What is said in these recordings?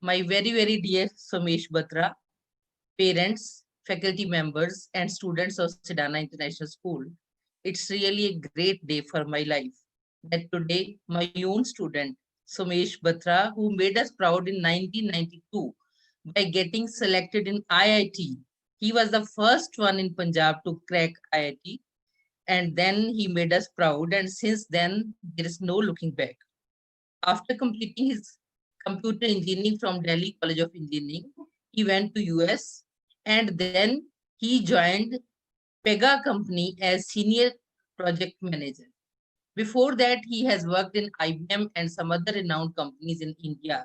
My very, very dear Somesh Batra, parents, faculty members, and students of Sedana International School. It's really a great day for my life that today my own student, Somesh Batra, who made us proud in 1992 by getting selected in IIT. He was the first one in Punjab to crack IIT, and then he made us proud. And since then, there is no looking back. After completing his computer engineering from Delhi College of Engineering, he went to US and then he joined Pega company as senior project manager. Before that, he has worked in IBM and some other renowned companies in India.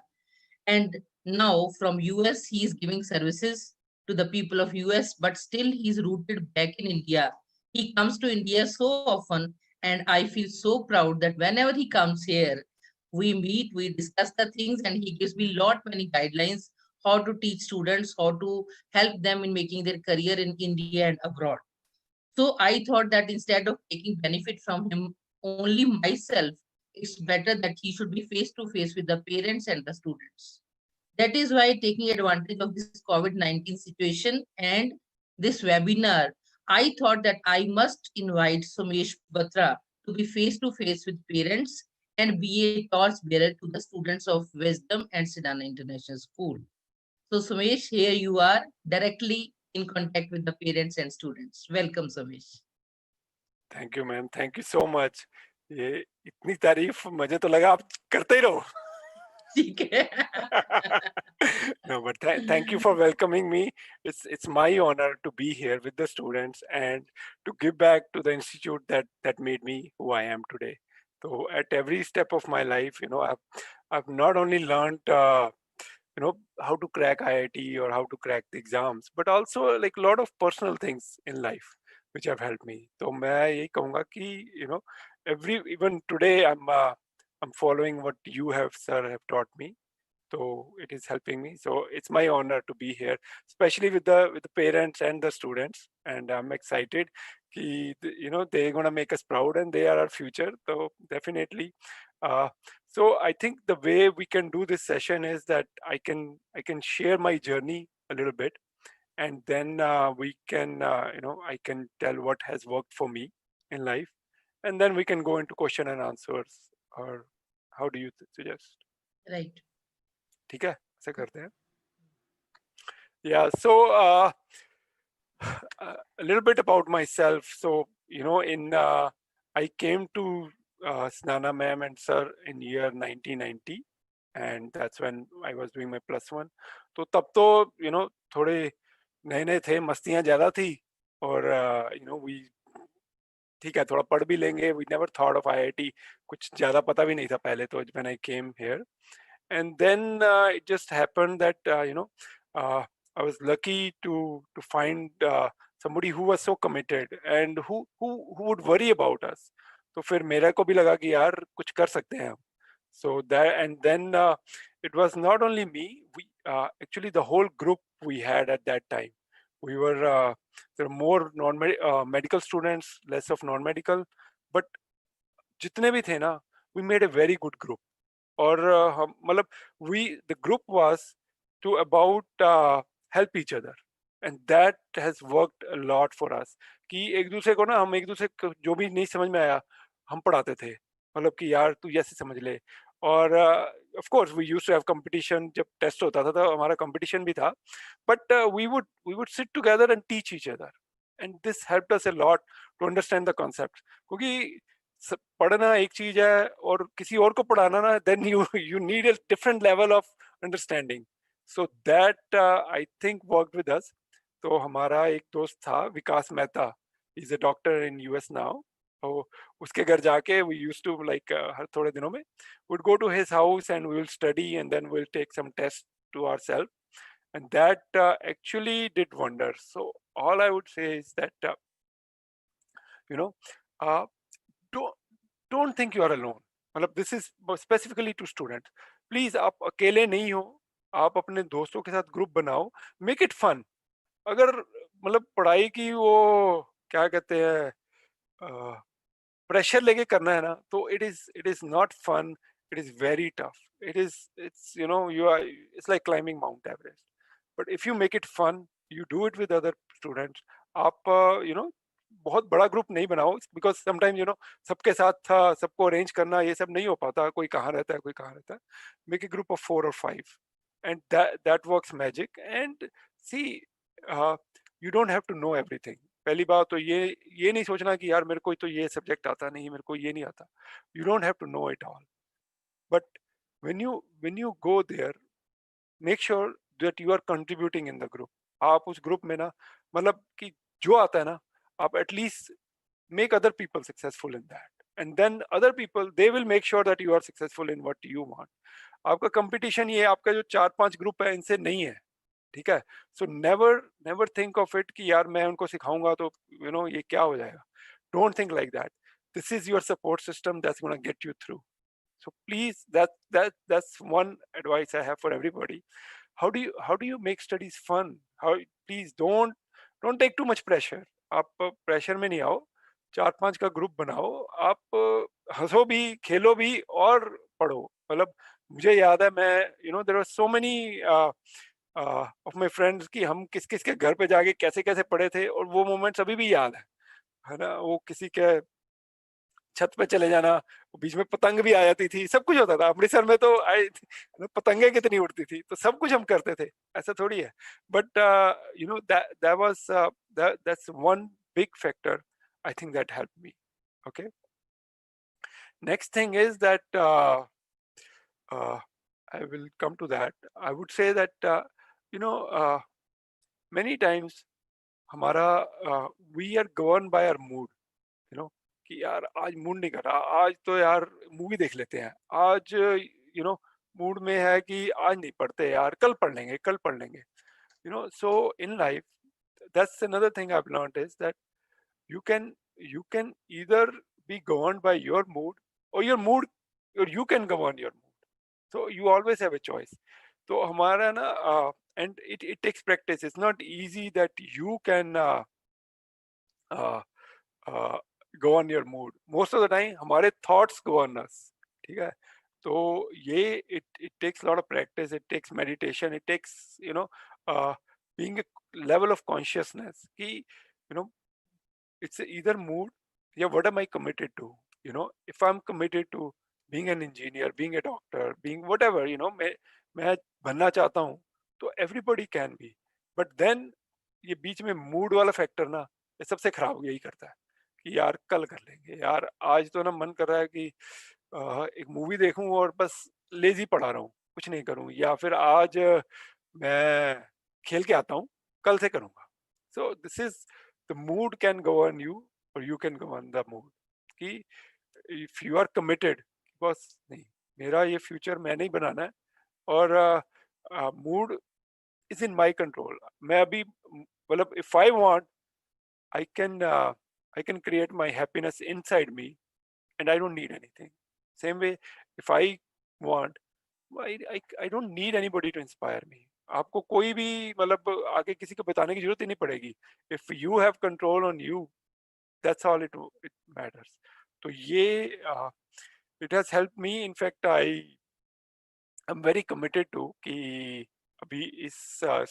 And now from US, he is giving services to the people of US, but still he's rooted back in India. He comes to India so often, and I feel so proud that whenever he comes here, we meet, we discuss the things, and he gives me lot many guidelines how to teach students, how to help them in making their career in India and abroad. So I thought that instead of taking benefit from him only myself, it's better that he should be face to face with the parents and the students. That is why, taking advantage of this COVID-19 situation and this webinar, I thought that I must invite Somesh Batra to be face to face with parents and be a torch bearer to the students of Wisdom and Sedana International School. So, Somesh, here you are directly in contact with the parents and students. Welcome, Somesh. Thank you ma'am, thank you so much. ये इतनी तारीफ मुझे तो लगा आप करते ही रहो। ठीक है। No, but thank you for welcoming me. It's my honor to be here with the students and to give back to the institute that made me who I am today. So at every step of my life, I've not only learned how to crack IIT or how to crack the exams, but also like a lot of personal things in life which have helped me. तो मैं यही कहूँगा कि even today I'm following what you have sir have taught me. So it is helping me. So it's my honor to be here, especially with the parents and the students. And I'm excited. They're gonna make us proud, and they are our future. So definitely. So I think the way we can do this session is that I can share my journey a little bit, and then we can I can tell what has worked for me in life, and then we can go into question and answers. Or how do you suggest? Right. ठीक है, ऐसे करते हैं. Yeah, so a little bit about myself. So I came to Snana ma'am and sir in year 1990, and that's when I was doing my +1. तो तब तो थोड़े नए नए थे, मस्तियां ज्यादा थी, और we ठीक है, थोड़ा पढ़ भी लेंगे. We never thought of IIT. कुछ ज्यादा पता भी नहीं था पहले तो when I came here. And then it just happened that I was lucky to find somebody who was so committed and who would worry about us. तो फिर मेरे को भी लगा कि यार कुछ कर सकते हैं हम. So that, and then it was not only me. We actually, the whole group we had at that time. We were there were more medical students, less of non-medical, but जितने भी थे ना, we made a very good group. और मतलब the group was to about help each other, and that has worked a lot for us. कि एक दूसरे को ना, हम एक दूसरे को जो भी नहीं समझ में आया हम पढ़ाते थे, मतलब कि यार तू ऐसे समझ ले. और of course we used to have competition. जब टेस्ट होता था तो हमारा competition भी था, but we would sit together and teach each other, and this helped us a lot to understand the concepts. क्योंकि पढ़ना एक चीज है और किसी और को पढ़ाना ना, then you need a different level of understanding. So that I think worked with us. तो हमारा एक दोस्त था विकास Mehta, he's a doctor in US now. तो उसके घर जाके we used to like हर थोड़े दिनों में would go to his house and we will study, and then we'll take some tests to ourselves, and that actually did wonders. So all I would say is that you know uh, don't don't think you are alone. मतलब this is specifically to students. Please, आप अकेले नहीं हो. आप अपने दोस्तों के साथ ग्रुप बनाओ, मेक इट फन. अगर मतलब पढ़ाई की वो क्या कहते हैं प्रेशर लेके करना है ना, तो it is not fun, it is very tough. It's it's like climbing Mount Everest. But if you make it fun, you do it with other students. आप बहुत बड़ा ग्रुप नहीं बनाओ, बिकॉज समटाइम सबके साथ था, सबको अरेंज करना ये सब नहीं हो पाता, कोई कहाँ रहता है कोई कहाँ रहता है. Make a group of 4 or 5 and that works magic. And see, you don't have to know everything. पहली बात तो ये नहीं सोचना कि यार मेरे को तो ये सब्जेक्ट आता नहीं, मेरे को ये नहीं आता. You don't have to know it all. But when you go there, make sure that you are contributing in the group. आप उस ग्रुप में ना, मतलब कि जो आता है ना, आप at least make other people successful in that, and then other people, they will make sure that you are successful in what you want. आपका कंपटीशन ये आपका जो 4-5 ग्रुप है इनसे नहीं है, ठीक है. So never think of it कि यार मैं उनको सिखाऊंगा तो ये क्या हो जाएगा. Don't think like that. This is your support system that's gonna get you through. So please, that's one advice I have for everybody. How do you make studies fun? Please don't take too much pressure. आप pressure में नहीं आओ. 4-5 का group बनाओ, आप हंसो भी, खेलो भी और पढ़ो. मतलब मुझे याद है, मैं there are so many of my friends कि हम किस किस के घर पे जाके कैसे कैसे पढ़े थे, और वो मोमेंट्स अभी भी याद है ना. वो किसी के छत पे चले जाना, बीच में पतंग भी आ जाती थी, सब कुछ होता था. अमृतसर में तो पतंगे कितनी उड़ती थी, तो सब कुछ हम करते थे, ऐसा थोड़ी है. But that was that's one big factor, I think, that helped me. Okay. Next thing is that I will come to that. I would say that many times हमारा we are governed by our mood. कि यार आज mood नहीं कर रहा, आज तो यार मूवी देख लेते हैं, आज मूड में है कि आज नहीं पढ़ते यार, कल पढ़ लेंगे कल पढ़ लेंगे. So in life, that's another thing I've learned is that you can either be governed by your mood, or you can govern your mood. So you always have a choice. तो हमारा ना and it takes practice. It's not easy that you can uh, govern your mood. Most of the time हमारे thoughts govern us. ठीक है. तो ये it takes a lot of practice, it takes meditation, it takes being a level of consciousness कि it's either mood, yeah, what am I committed to. If I'm committed to being an engineer, being a doctor, being whatever, मैं बनना चाहता हूँ, तो everybody can be. But then ये बीच में mood वाला factor ना, ये सबसे खराब यही करता है कि यार कल कर लेंगे, यार आज तो ना मन कर रहा है कि एक मूवी देखूं और बस लेजी पड़ा रहूं, कुछ नहीं करूं, या फिर आज मैं खेल के आता हूं, कल से करूंगा. So this is the mood can govern you, और you can govern the mood. कि इफ यू आर कमिटेड, बस नहीं, मेरा ये फ्यूचर मैंने ही बनाना है, और mood is in my control. मैं अभी मतलब if I want, I can I can create my happiness inside me, and I don't need anything. Same way, if I want, I don't need anybody to inspire me. आपको कोई भी मतलब आगे किसी को बताने की जरूरत ही नहीं पड़ेगी. If you have control on you, that's all it matters. तो ये it has helped me. In fact, I'm very committed to कि अभी इस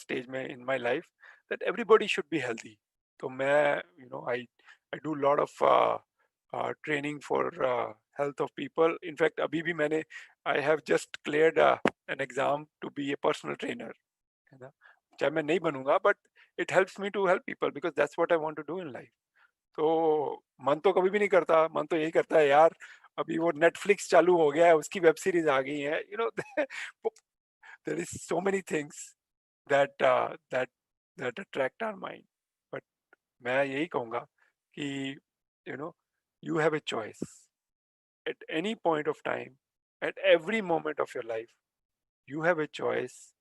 stage में in my life that everybody should be healthy. तो मैं I do a lot of training for health of people. In fact, अभी भी मैंने I have just cleared an exam to be a personal trainer. है ना, चाहे मैं नहीं बनूंगा, but it helps me to help people because that's what I want to do in life. तो मन तो कभी भी नहीं करता, मन तो यही करता है यार अभी वो नेटफ्लिक्स चालू हो गया है, उसकी वेब सीरीज आ गई है. there is so many things that that attract our mind. But मैं यही कहूँगा कि you have a choice at any point of time, at every moment of your life. You have a choice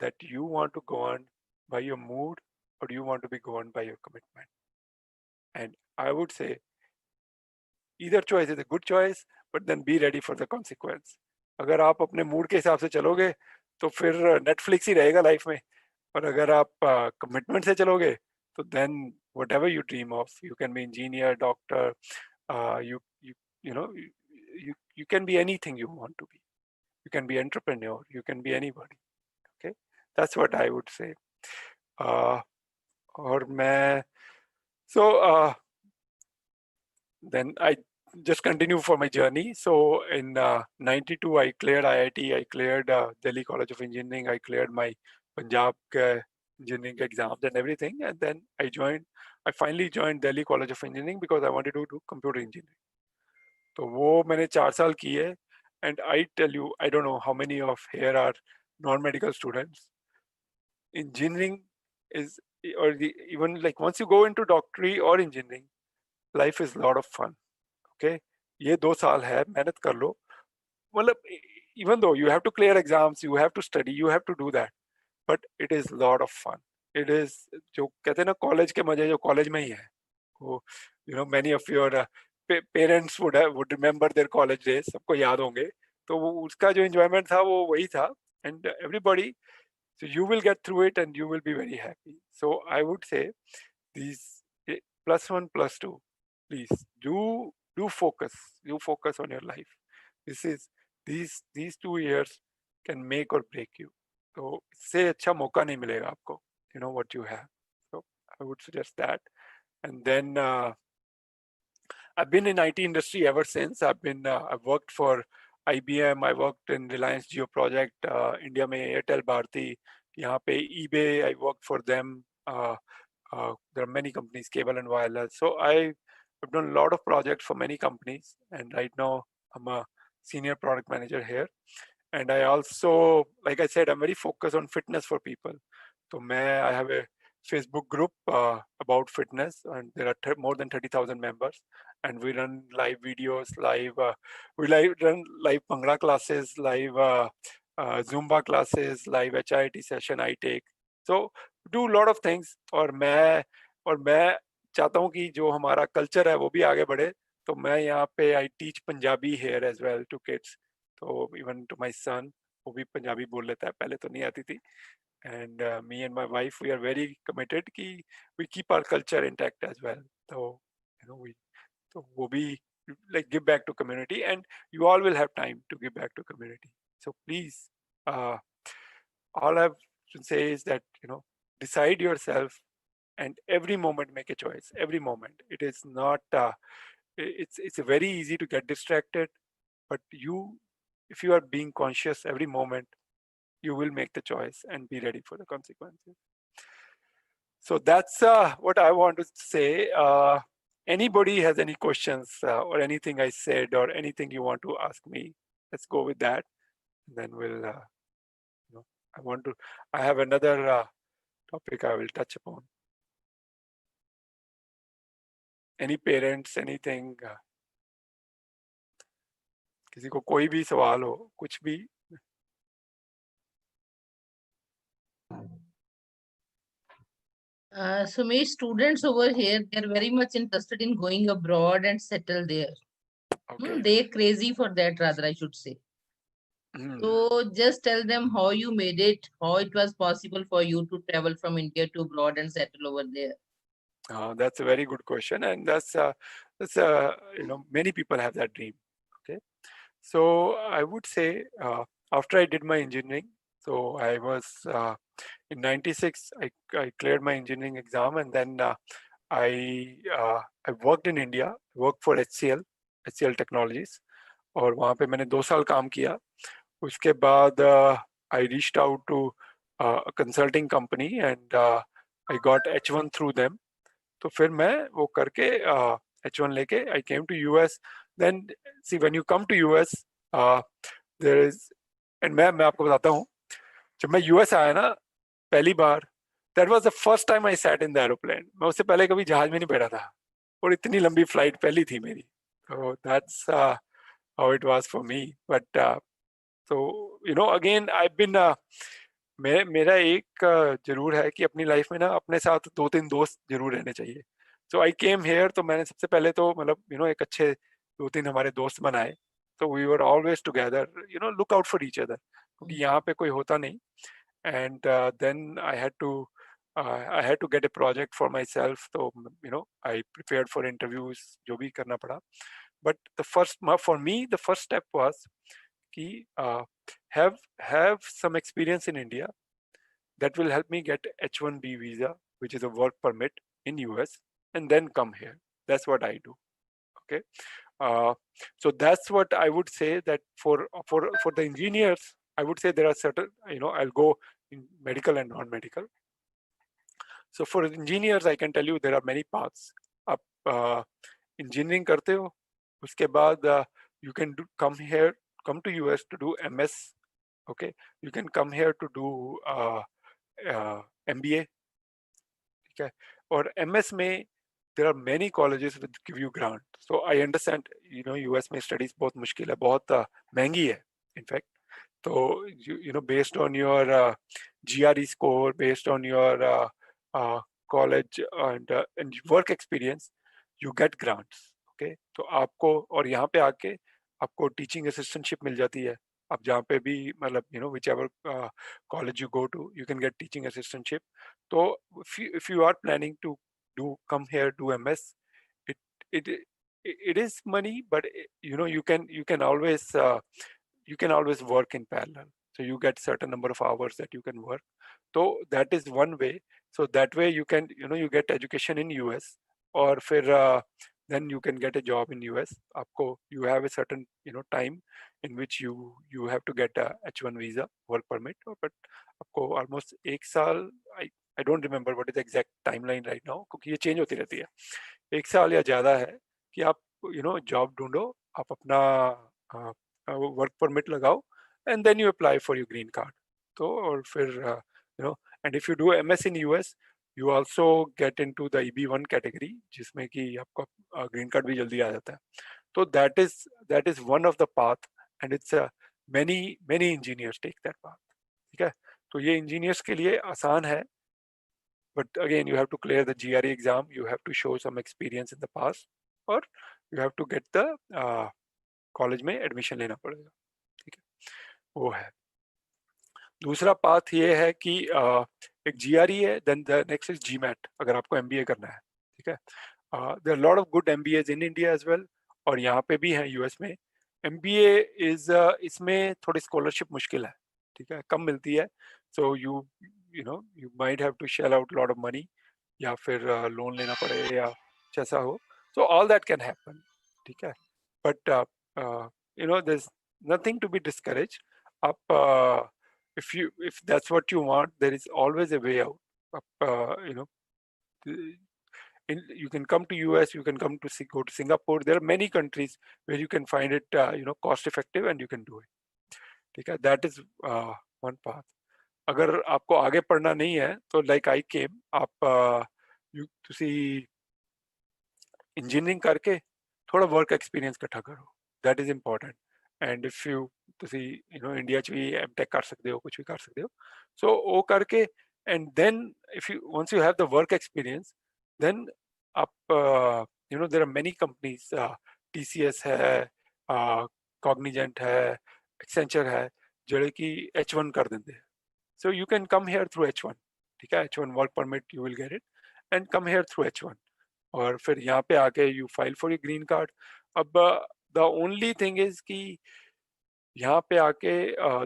that you want to go on by your mood, or you want to be governed by your commitment. And I would say either choice is a good choice, but then be ready for the consequence. अगर आप अपने mood के हिसाब से चलोगे तो फिर Netflix ही रहेगा लाइफ में, और अगर आप कमिटमेंट से चलोगे तो then whatever you dream of, you can be engineer, doctor, you know you can be anything you want to be. You can be entrepreneur, you can be anybody. Okay, that's what I would say. और मैं then I just continue for my journey. So in 92, I cleared IIT, I cleared Delhi College of Engineering, I cleared my Punjab engineering exams and everything. And then I finally joined Delhi College of Engineering because I wanted to do computer engineering. तो वो मैंने 4 साल की है. And I tell you, I don't know how many of here are non-medical students. Engineering is, even like once you go into doctorate or engineering, life is a lot of fun. Okay, ये 2 साल है, मेहनत कर लो. मतलब even though you have to clear exams, you have to study, you have to do that, but it is a lot of fun. It is जो कहते हैं ना कॉलेज के मजे जो कॉलेज में ही है. वो many of your parents would remember their college days, सबको याद होंगे. तो वो उसका जो enjoyment था वो वही था. And everybody, so you will get through it and you will be very happy. So I would say these +1, +2, please do focus. You focus on your life. These 2 years can make or break you. तो इससे अच्छा मौका नहीं मिलेगा आपको. You know what you have. So I would suggest that. And then I've been in IT industry ever since. I've worked for IBM. I worked in Reliance Jio project, India में Airtel Bharti. यहाँ पे eBay. I worked for them. There are many companies, cable and wireless. So I've done a lot of projects for many companies. And right now I'm a senior product manager here. And I also, like I said, I'm very focused on fitness for people. So I have a Facebook group about fitness, and there are more than 30,000 members. And we run live videos, run live Bhangra classes, live Zumba classes, live HIIT session I take. So do a lot of things. और मैं चाहता हूँ कि जो हमारा culture है वो भी आगे बढ़े. तो मैं यहाँ पे I teach Punjabi here as well to kids. So even to my son, वो भी पंजाबी बोल लेता है. पहले तो नहीं आती थी. And me and my wife, we are very committed कि we keep our culture intact as well. So वो भी like give back to community, and you all will have time to give back to community. So please, all I have to say is that decide yourself, and every moment make a choice. Every moment. It is not. It's very easy to get distracted, but if you are being conscious every moment, you will make the choice and be ready for the consequences. So that's what I want to say. Anybody has any questions or anything I said or anything you want to ask me, let's go with that. And then we'll, I have another topic I will touch upon. Any parents, anything, किसी को कोई भी सवाल हो, कुछ भी. Sumesh, students over here, they're very much interested in going abroad and settle there. Okay. They're crazy for that, rather, I should say. So just tell them how you made it, how it was possible for you to travel from India to abroad and settle over there. That's a very good question, and that's many people have that dream. Okay, so I would say after I did my engineering, so I was in '96. I cleared my engineering exam, and then I worked in India. Worked for HCL Technologies, और वहाँ पे मैंने 2 साल काम किया. उसके बाद I reached out to a consulting company, and I got H1 through them. तो फिर मैं वो करके H1 लेके I came to US. Then see, when you come to US, there is, and मैं आपको बताता हूँ, जब मैं US आया ना पहली बार, that was the first time I sat in the aeroplane. मैं उससे पहले कभी जहाज में नहीं बैठा था, और इतनी लंबी फ्लाइट पहली थी मेरी. So that's how it was for me. But so again, I've been मेरा एक जरूर है कि अपनी लाइफ में ना अपने साथ 2-3 दोस्त जरूर रहने चाहिए. सो आई केम हेयर, तो मैंने सबसे पहले तो मतलब एक अच्छे 2-3 हमारे दोस्त बनाए. तो we were always together, look out for each other, क्योंकि यहाँ पे कोई होता नहीं. And then I had to get a project for myself. तो आई प्रिपेयर्ड फॉर इंटरव्यूज, जो भी करना पड़ा. but for me the first step was ki, have some experience in India that will help me get H1B visa, which is a work permit in US, and then come here. That's what I do. Okay, so that's what I would say, that for the engineers, I would say there are certain, I'll go in medical and non-medical. So for engineers, I can tell you there are many paths. आप engineering करते हो, उसके बाद you can come to US to do MS. Okay, you can come here to do MBA. ठीक है, और MS में there are many colleges that give you grant. So I understand, US में studies बहुत मुश्किल है, बहुत महंगी है in fact. So based on your GRE score, based on your college and work experience, you get grants. Okay, तो आपको और यहाँ पे आके आपको टीचिंग असिस्टेंटशिप मिल जाती है. आप जहाँ पे भी मतलब whichever college you go to, you can get teaching assistantship. So if you are planning to come here do MS, it it it is money, but you can always work in parallel. So you get certain number of hours that you can work. So that is one way. So that way you can you get education in US, or then you can get a job in US. Aapko, you have a certain time in which you have to get a H1 visa, work permit, but आपको almost एक साल, I don't remember what is the exact timeline right now, क्योंकि ये change होती रहती है. एक साल या ज़्यादा है कि आप जॉब ढूंढो, आप अपना वर्क परमिट लगाओ, and then you apply for your green card. तो और फिर and if you do MS in US, you also get into the EB1 category, जिसमें कि आपका ग्रीन कार्ड भी जल्दी आ जाता है. तो that is one of the path, and it's many engineers take that path. ठीक है, तो ये engineers के लिए आसान है, but again you have to clear the GRE exam, you have to show some experience in the past, or you have to get the college में admission लेना पड़ेगा. ठीक है, वो है. दूसरा पाथ ये है कि एक GRE है, then the next is GMAT अगर आपको MBA करना है. ठीक है, there are a lot of good MBAs in India as well, और यहाँ पे भी हैं US में. MBA is इसमें थोड़ी स्कॉलरशिप मुश्किल है. ठीक है, कम मिलती है. So you might have to shell out a lot of money, या फिर लोन लेना पड़े या जैसा हो. So all that can happen. ठीक है, but there's nothing to be discouraged. आप if that's what you want, there is always a way out. You can come to US, you can come to go to Singapore. There are many countries where you can find it cost effective, and you can do it. ठीक है, that is one path. अगर आपको आगे पढ़ना नहीं है तो like I came, आप ਤੁਸੀਂ इंजीनियरिंग करके थोड़ा वर्क एक्सपीरियंस इकट्ठा करो. That is important. And if you ਤੁਸੀਂ इंडिया च भी M.Tech कर सकते हो, कुछ भी कर सकते हो. So वो करके, and then once you have the work experience, then आप there are many companies, TCS है, Cognizant है, Accenture है, ਜਿਹੜੇ कि H1 कर देंगे. So you can come here through H1. ठीक है, H1 work permit, you will get it, and come here through H1. और फिर यहाँ पे आके you file for your green card. अब the only thing is कि यहाँ पे आके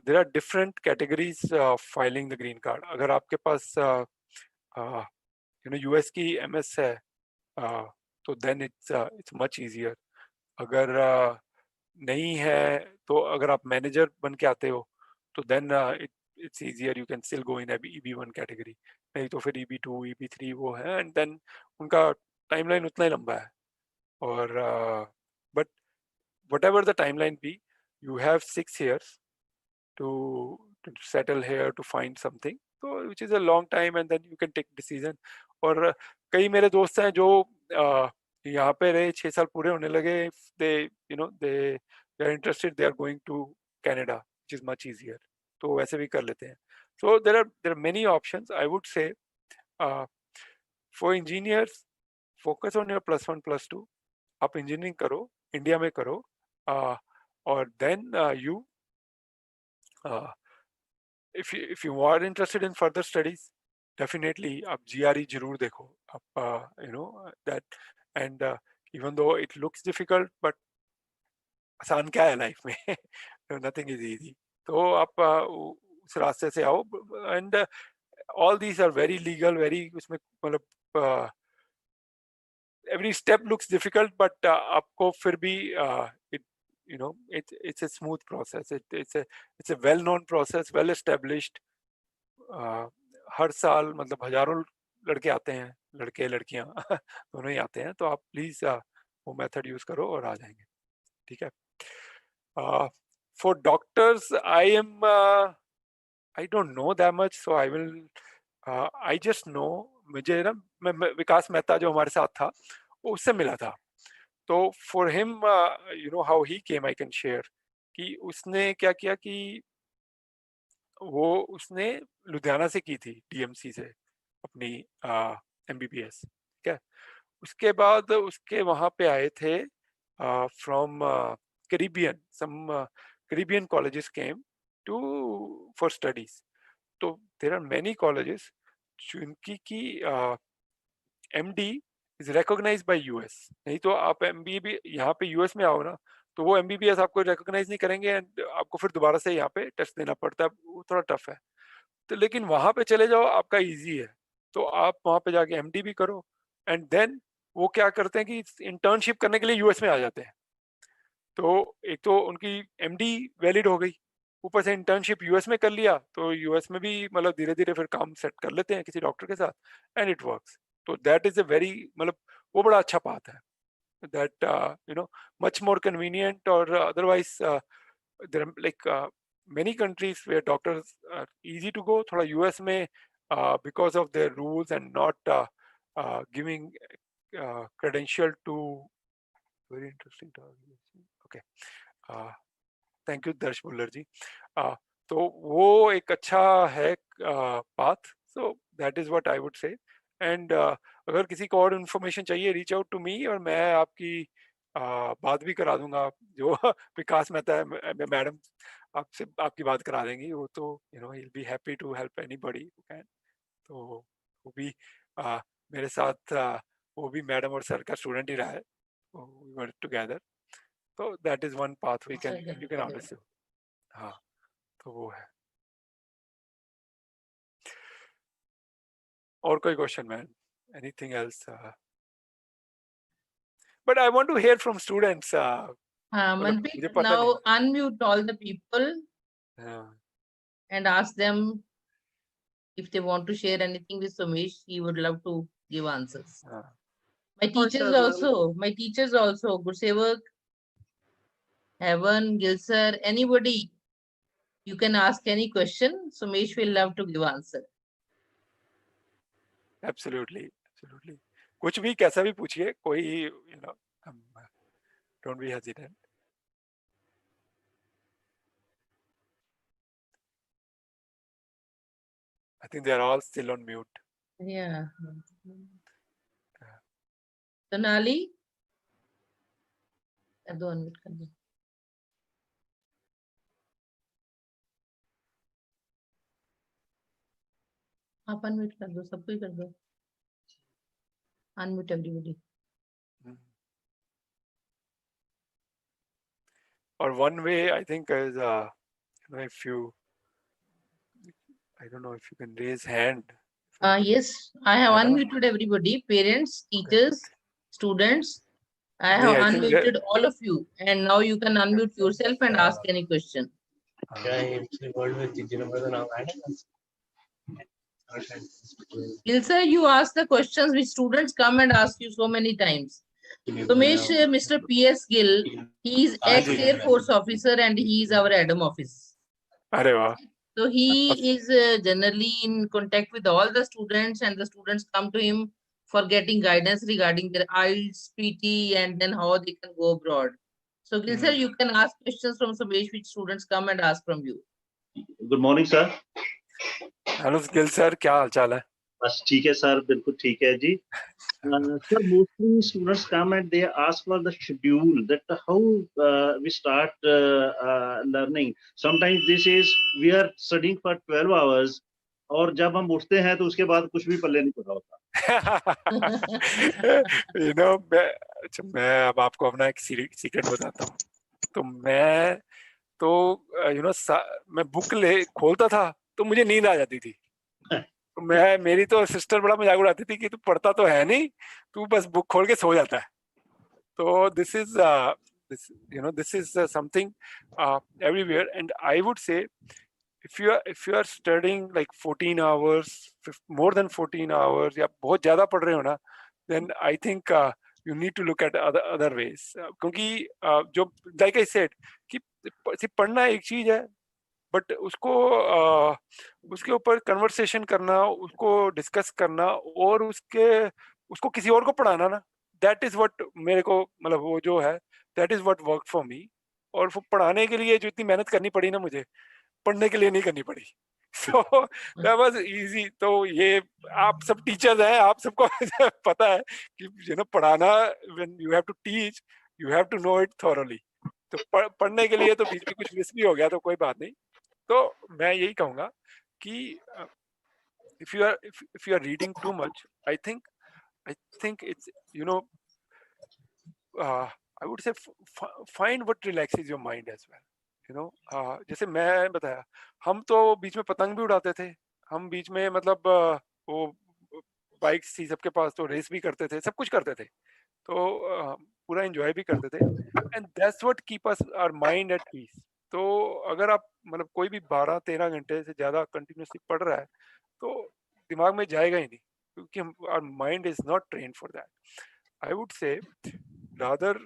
there are different categories of filing the green card. अगर आपके पास US की MS है, तो then it's much easier. अगर नहीं है तो अगर आप मैनेजर बन के आते हो तो then it's easier, you can still go in EB1 category. नहीं तो फिर EB2, EB3 वो है, and then उनका timeline उतना ही लंबा है. और but whatever the timeline be, you have 6 years to settle here, to find something, so which is a long time, and then you can take decision. और कई मेरे दोस्त हैं जो यहाँ पे रहे 6 साल पूरे होने लगे, they are interested, they are going to Canada, which is much easier. तो वैसे भी कर लेते हैं. So there are many options. I would say for engineers, focus on your +1 +2. आप इंजीनियरिंग करो, इंडिया में करो, और then you if you are interested in further studies, definitely आप GRE जरूर देखो. आप that, and even though it looks difficult, but आसान क्या है लाइफ में, नथिंग इज इजी। तो आप उस रास्ते से आओ, and all these are very legal, very उसमें मतलब every step looks difficult, but आपको फिर भी it, you know, it's a smooth process, it's a well known process, well established। हर साल मतलब हजारों लड़के आते हैं, लड़के लड़कियां दोनों ही आते हैं, तो आप प्लीज वो मेथड यूज करो और आ जाएंगे, ठीक है। For doctors I don't know that much, so I just know, मुझे ना मैं विकास मेहता जो हमारे साथ था वो उससे मिला था, तो for him you know how he came I can share, कि उसने क्या किया कि वो उसने लुधियाना से की थी, डीएमसी से अपनी एमबीबीएस, ठीक है। उसके बाद उसके वहाँ पे आए थे from Caribbean, some Caribbean colleges came to for studies. तो देयर आर मेनी कॉलेजेस जिनकी की MD is recognized by US. नहीं तो आप एमबीबी यहाँ पे यूएस में आओ ना, तो वो एमबीबीएस आपको रिकॉग्नाइज नहीं करेंगे, एंड आपको फिर दोबारा से यहाँ पे टेस्ट देना पड़ता है, वो थोड़ा टफ है। तो लेकिन वहां पे चले जाओ, आपका इजी है, तो आप वहां पे जाके एमडी भी करो, एंड देन वो क्या करते हैं कि इंटर्नशिप करने के लिए यूएस में आ जाते हैं। तो एक तो उनकी एमडी वैलिड हो गई, ऊपर से इंटर्नशिप यूएस में कर लिया, तो यूएस में भी मतलब धीरे धीरे फिर काम सेट कर लेते हैं किसी डॉक्टर के साथ, एंड इट वर्क्स। तो दैट इज अ वेरी मतलब वो बड़ा अच्छा पाथ है, that you know much more convenient. और otherwise there are like many countries where doctors are easy to go, thoda US में because of their rules and not giving credential to, very interesting talk, okay, thank you दर्श बुल्लर जी। तो वो एक अच्छा है path, so that is what I would से। And अगर किसी को और इन्फॉर्मेशन चाहिए, रीच आउट टू मी, और मैं आपकी बात भी करा दूंगा, जो विकास मेहता है मैडम आपसे आपकी बात करा देंगी, वो तो you know he will be happy to help anybody who can. तो वो भी मेरे साथ वो भी मैडम और सर का स्टूडेंट ही रहा है, वी वर टुगेदर, तो that is one path we can, you can always. हाँ, तो वो है। और कोई question man, anything else? But I want to hear from students. मुझे Manpreet, पता नहीं। now unmute all the people हाँ, and ask them if they want to share anything with Sumesh. He would love to give answers. हाँ, My teachers also, Gursevak, Heaven, Gilsar, anybody, you can ask any question. Sumesh will love to give answer. Absolutely absolutely, कुछ भी कैसा भी पूछिए, कोई you know don't be hesitant. I think they are all still on mute. Yeah. Sonali? कर दो, unmute कर दो। आप unmute कर दो, सबको ही कर दो। Unmute everybody. Or one way I think is you know, if you, I don't know if you can raise hand. Yes, I have है ना? unmuted everybody, parents, teachers, students. I नहीं, have I think that, unmuted all of you, and now you can unmute yourself and ask any question. Ilsa, you ask the questions which students come and ask you so many times. Sumesh, Mr. P.S. Gill, he is ex-Air Force officer and he is our ADAM office. अरे वाह, So he is generally in contact with all the students, and the students come to him for getting guidance regarding their IELTS, PT, and then how they can go abroad. So Gil sir, you can ask questions from Sumesh which students come and ask from you. Good morning sir. Hello Gill sir, क्या हाल चाल है? बस ठीक है sir, बिल्कुल ठीक है जी। Sir mostly students come and they ask for the schedule that how we start learning. Sometimes this is we are studying for 12 hours, और जब हम उठते हैं तो उसके बाद कुछ भी पल्ले नहीं पड़ा होता। यू नो, मैं अब आपको अपना एक सीक्रेट बताता हूँ। तो मैं तो मैं बुक ले खोलता था तो मुझे नींद आ जाती थी। तो मेरी तो सिस्टर बड़ा मजाक उड़ाती थी कि तू पढ़ता तो है नहीं, तू बस बुक खोल के सो जाता है। तो this is something everywhere, and I would say if you are studying like 14 hours, more than 14 hours, या बहुत ज्यादा पढ़ रहे हो ना, then I think you need to look at other ways, क्योंकि जो like I said कि सिर्फ पढ़ना एक चीज है, बट उसको उसके ऊपर कन्वर्सेशन करना, उसको डिस्कस करना, और उसको किसी और को पढ़ाना ना, दैट इज व्हाट मेरे को, मतलब वो जो है, that is what work for me. और वो पढ़ाने के लिए जो इतनी मेहनत करनी पड़ी ना मुझे, पढ़ने के लिए नहीं करनी पड़ी। So that was easy. तो ये आप सब टीचर्स हैं, आप सबको पता है कि पढ़ाना, when you have to teach, you have to know it thoroughly. तो पढ़ने के लिए तो बीच में कुछ मिस भी हो गया तो कोई बात नहीं। तो मैं यही कहूंगा कि if you are reading too much, I think it's I would say find what relaxes your mind as well, जैसे मैं बताया, हम तो बीच में पतंग भी उड़ाते थे, हम बीच में मतलब वो बाइक्स थी सबके पास, तो रेस भी करते थे, सब कुछ करते थे, तो पूरा एंजॉय भी करते थे, and that's what keep us our mind at peace. तो अगर आप मतलब कोई भी 12-13 घंटे से ज्यादा कंटिन्यूसली पढ़ रहा है, तो दिमाग में जाएगा ही नहीं, क्योंकि our mind is not train for that. I would say rather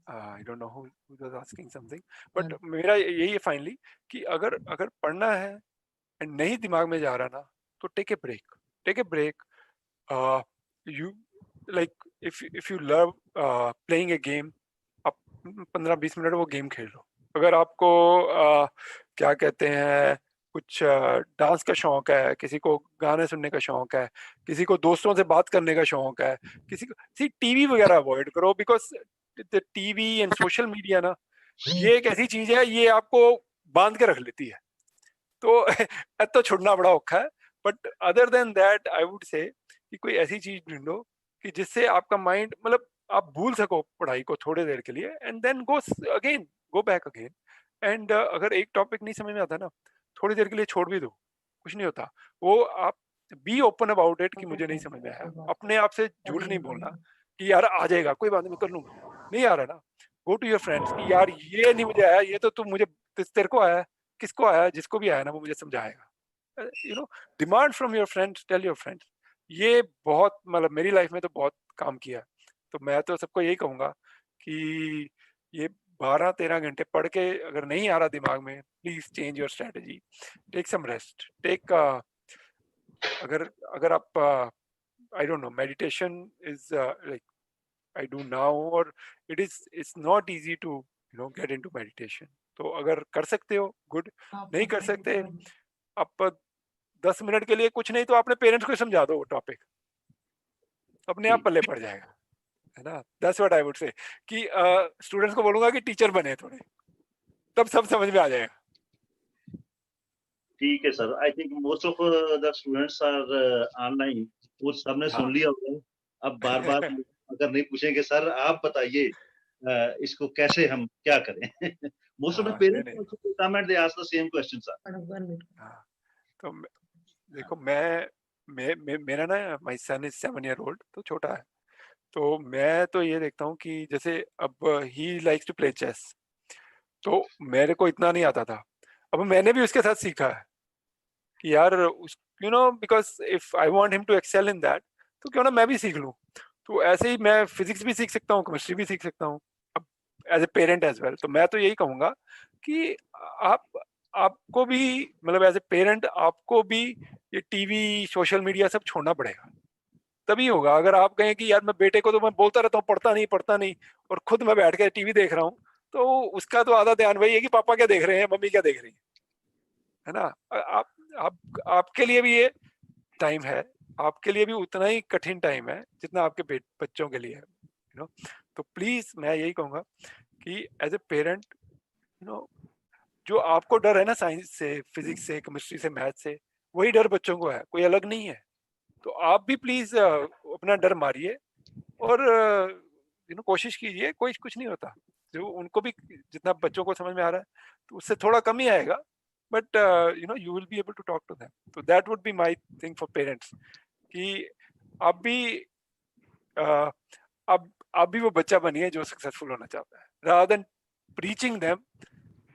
I don't know who was asking something, but मेरा यही है फाइनली कि अगर अगर पढ़ना है एंड नहीं दिमाग में जा रहा ना, तो take a break, take a break. You like if you love playing a game, आप 15-20 मिनट वो गेम खेल लो। अगर आपको क्या कहते हैं, कुछ डांस का शौक है, किसी को गाने सुनने का शौक है, किसी को दोस्तों से बात करने का शौक है, किसी को टीवी वगैरह अवॉइड करो, because TV and social media ना, ये एक ऐसी चीज है, ये आपको बांध के रख लेती है। तो तो छुड़ना बड़ा औखा है। But other than that I would से कि कोई ऐसी चीज ढूंढो कि जिससे आपका माइंड, मतलब आप भूल सको पढ़ाई को थोड़ी देर के लिए, and then go back again. And अगर एक टॉपिक नहीं समझ में आता ना, थोड़ी देर के लिए छोड़ भी दो, कुछ नहीं होता। वो आप बी ओपन अबाउट इट कि मुझे नहीं समझ में आया, अपने आप से झूठ नहीं बोलना कि यार आ जाएगा, कोई बात नहीं, मैं कर लूंगा, नहीं आ रहा ना, गो टू योर फ्रेंड्स कि यार ये नहीं मुझे आया, ये तो तुम मुझे, तेरे को आया, किसको आया, जिसको भी आया ना वो मुझे समझाएगा। Demand from your friends, tell your friends. ये बहुत, मतलब मेरी लाइफ में तो बहुत काम किया। तो मैं तो सबको यही कहूंगा कि ये 12-13 घंटे पढ़ के अगर नहीं आ रहा दिमाग में, please change your strategy, take some rest, take अगर अगर आप I don't know, meditation is like I do now, or it's not easy to get into meditation. तो अगर कर सकते हो गुड, नहीं कर सकते, आप 10 मिनट के लिए कुछ नहीं तो अपने पेरेंट्स को समझा दो वो टॉपिक, अपने आप पल्ले पड़ जाएगा, है ना। दैट्स व्हाट आई वुड से कि स्टूडेंट्स को बोलूंगा कि टीचर बने थोड़े, तब सब समझ में आ जाएगा। ठीक है sir, I think most of the students are online, वो सबने सुन लिया होगा। अब बार बार अगर नहीं पूछेंगे सर आप बताइए इसको कैसे हम क्या करें। Most of the parents also comment, they ask the same question sir. तो देखो मेरा ना, my son is 7 year old, तो छोटा है। तो मैं तो ये देखता हूँ कि जैसे अब ही लाइक्स टू प्ले चेस, तो मेरे को इतना नहीं आता था, अब मैंने भी उसके साथ सीखा है कि यार because if I want him to excel in that, तो क्यों ना मैं भी सीख लूँ। तो ऐसे ही मैं फिजिक्स भी सीख सकता हूँ, केमिस्ट्री भी सीख सकता हूँ, अब as a parent as well. तो मैं तो यही कहूंगा कि आपको भी, मतलब एज ए पेरेंट आपको भी ये टीवी सोशल मीडिया सब छोड़ना पड़ेगा, तभी होगा। अगर आप कहें कि यार मैं बेटे को तो मैं बोलता रहता हूँ पढ़ता नहीं, और खुद मैं बैठ के टीवी देख रहा हूँ, तो उसका तो आधा ध्यान वही है कि पापा क्या देख रहे हैं, मम्मी क्या देख रही है ना। आपके लिए भी ये टाइम है, आपके लिए भी उतना ही कठिन टाइम है जितना आपके बच्चों के लिए है। तो प्लीज मैं यही कहूंगा कि एज ए पेरेंट, जो आपको डर है ना साइंस से, फिजिक्स से, केमिस्ट्री से, मैथ से, वही डर बच्चों को है, कोई अलग नहीं है। तो आप भी प्लीज अपना डर मारिए और कोशिश कीजिए, कोई कुछ नहीं होता। जो उनको भी जितना बच्चों को समझ में आ रहा है तो उससे थोड़ा कम ही आएगा, but you will be able to talk to them. तो that would be my thing for parents कि आप भी अब भी वो बच्चा बनिए जो सक्सेसफुल होना चाहता है, rather than preaching them,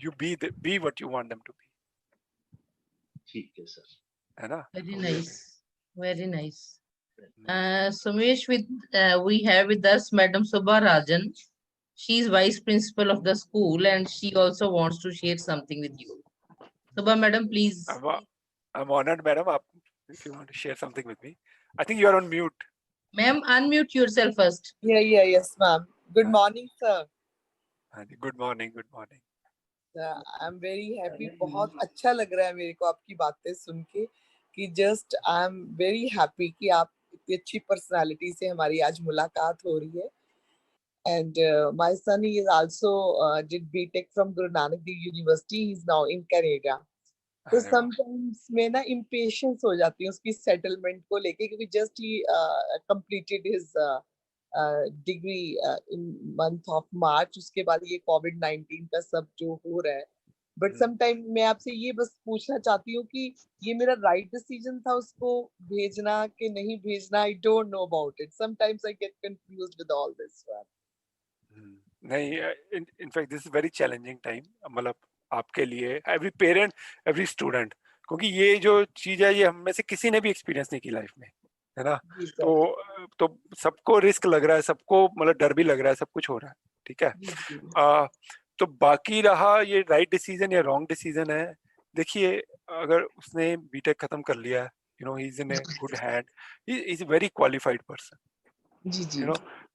you be what you want them to be. ठीक है सर। है ना? Very तो nice. Very nice. Sumesh, we have with us Madam Subha Rajan. She is vice principal of the school and she also wants to share something with you. Subha Madam, please. I'm honored, madam, if you want to share something with me. I think you are on mute. Ma'am, unmute yourself first. Yes, ma'am. Good morning, sir. Good morning, good morning. I'm very happy. बहुत अच्छा लग रहा है मेरे को आपकी बातें सुन के कि just I'm very happy कि आप इतनी अच्छी personality से हमारी आज मुलाकात हो रही है. And my son is also did BTech from Guru Nanak Dev University. He's now in Canada. तो अरे वाह। sometimes मैं ना impatience हो जाती हूँ उसकी settlement को लेके क्योंकि just he completed his degree in month of March. उसके बाद ये कोविड-19 का सब जो हो रहा है, बट समटाइम मैं आपसे ये बस पूछना चाहती हूँ कि ये मेरा राइट डिसीजन था उसको भेजना कि नहीं भेजना. I don't know about it. Sometimes I get confused with all this. नहीं, in fact this is very challenging time, मतलब आपके लिए, एवरी पेरेंट, एवरी स्टूडेंट, क्योंकि ये जो चीज है ये हम में से किसी ने भी एक्सपीरियंस नहीं की लाइफ में, है ना? तो सबको रिस्क लग रहा है, सबको मतलब डर भी लग रहा है, सब कुछ हो रहा है, ठीक है? तो बाकी रहा ये राइट डिसीजन या रॉन्ग डिसीजन है, देखिए अगर उसने बीटेक खत्म कर लिया है, he is in a good hand, he is a very qualified person, जी जी.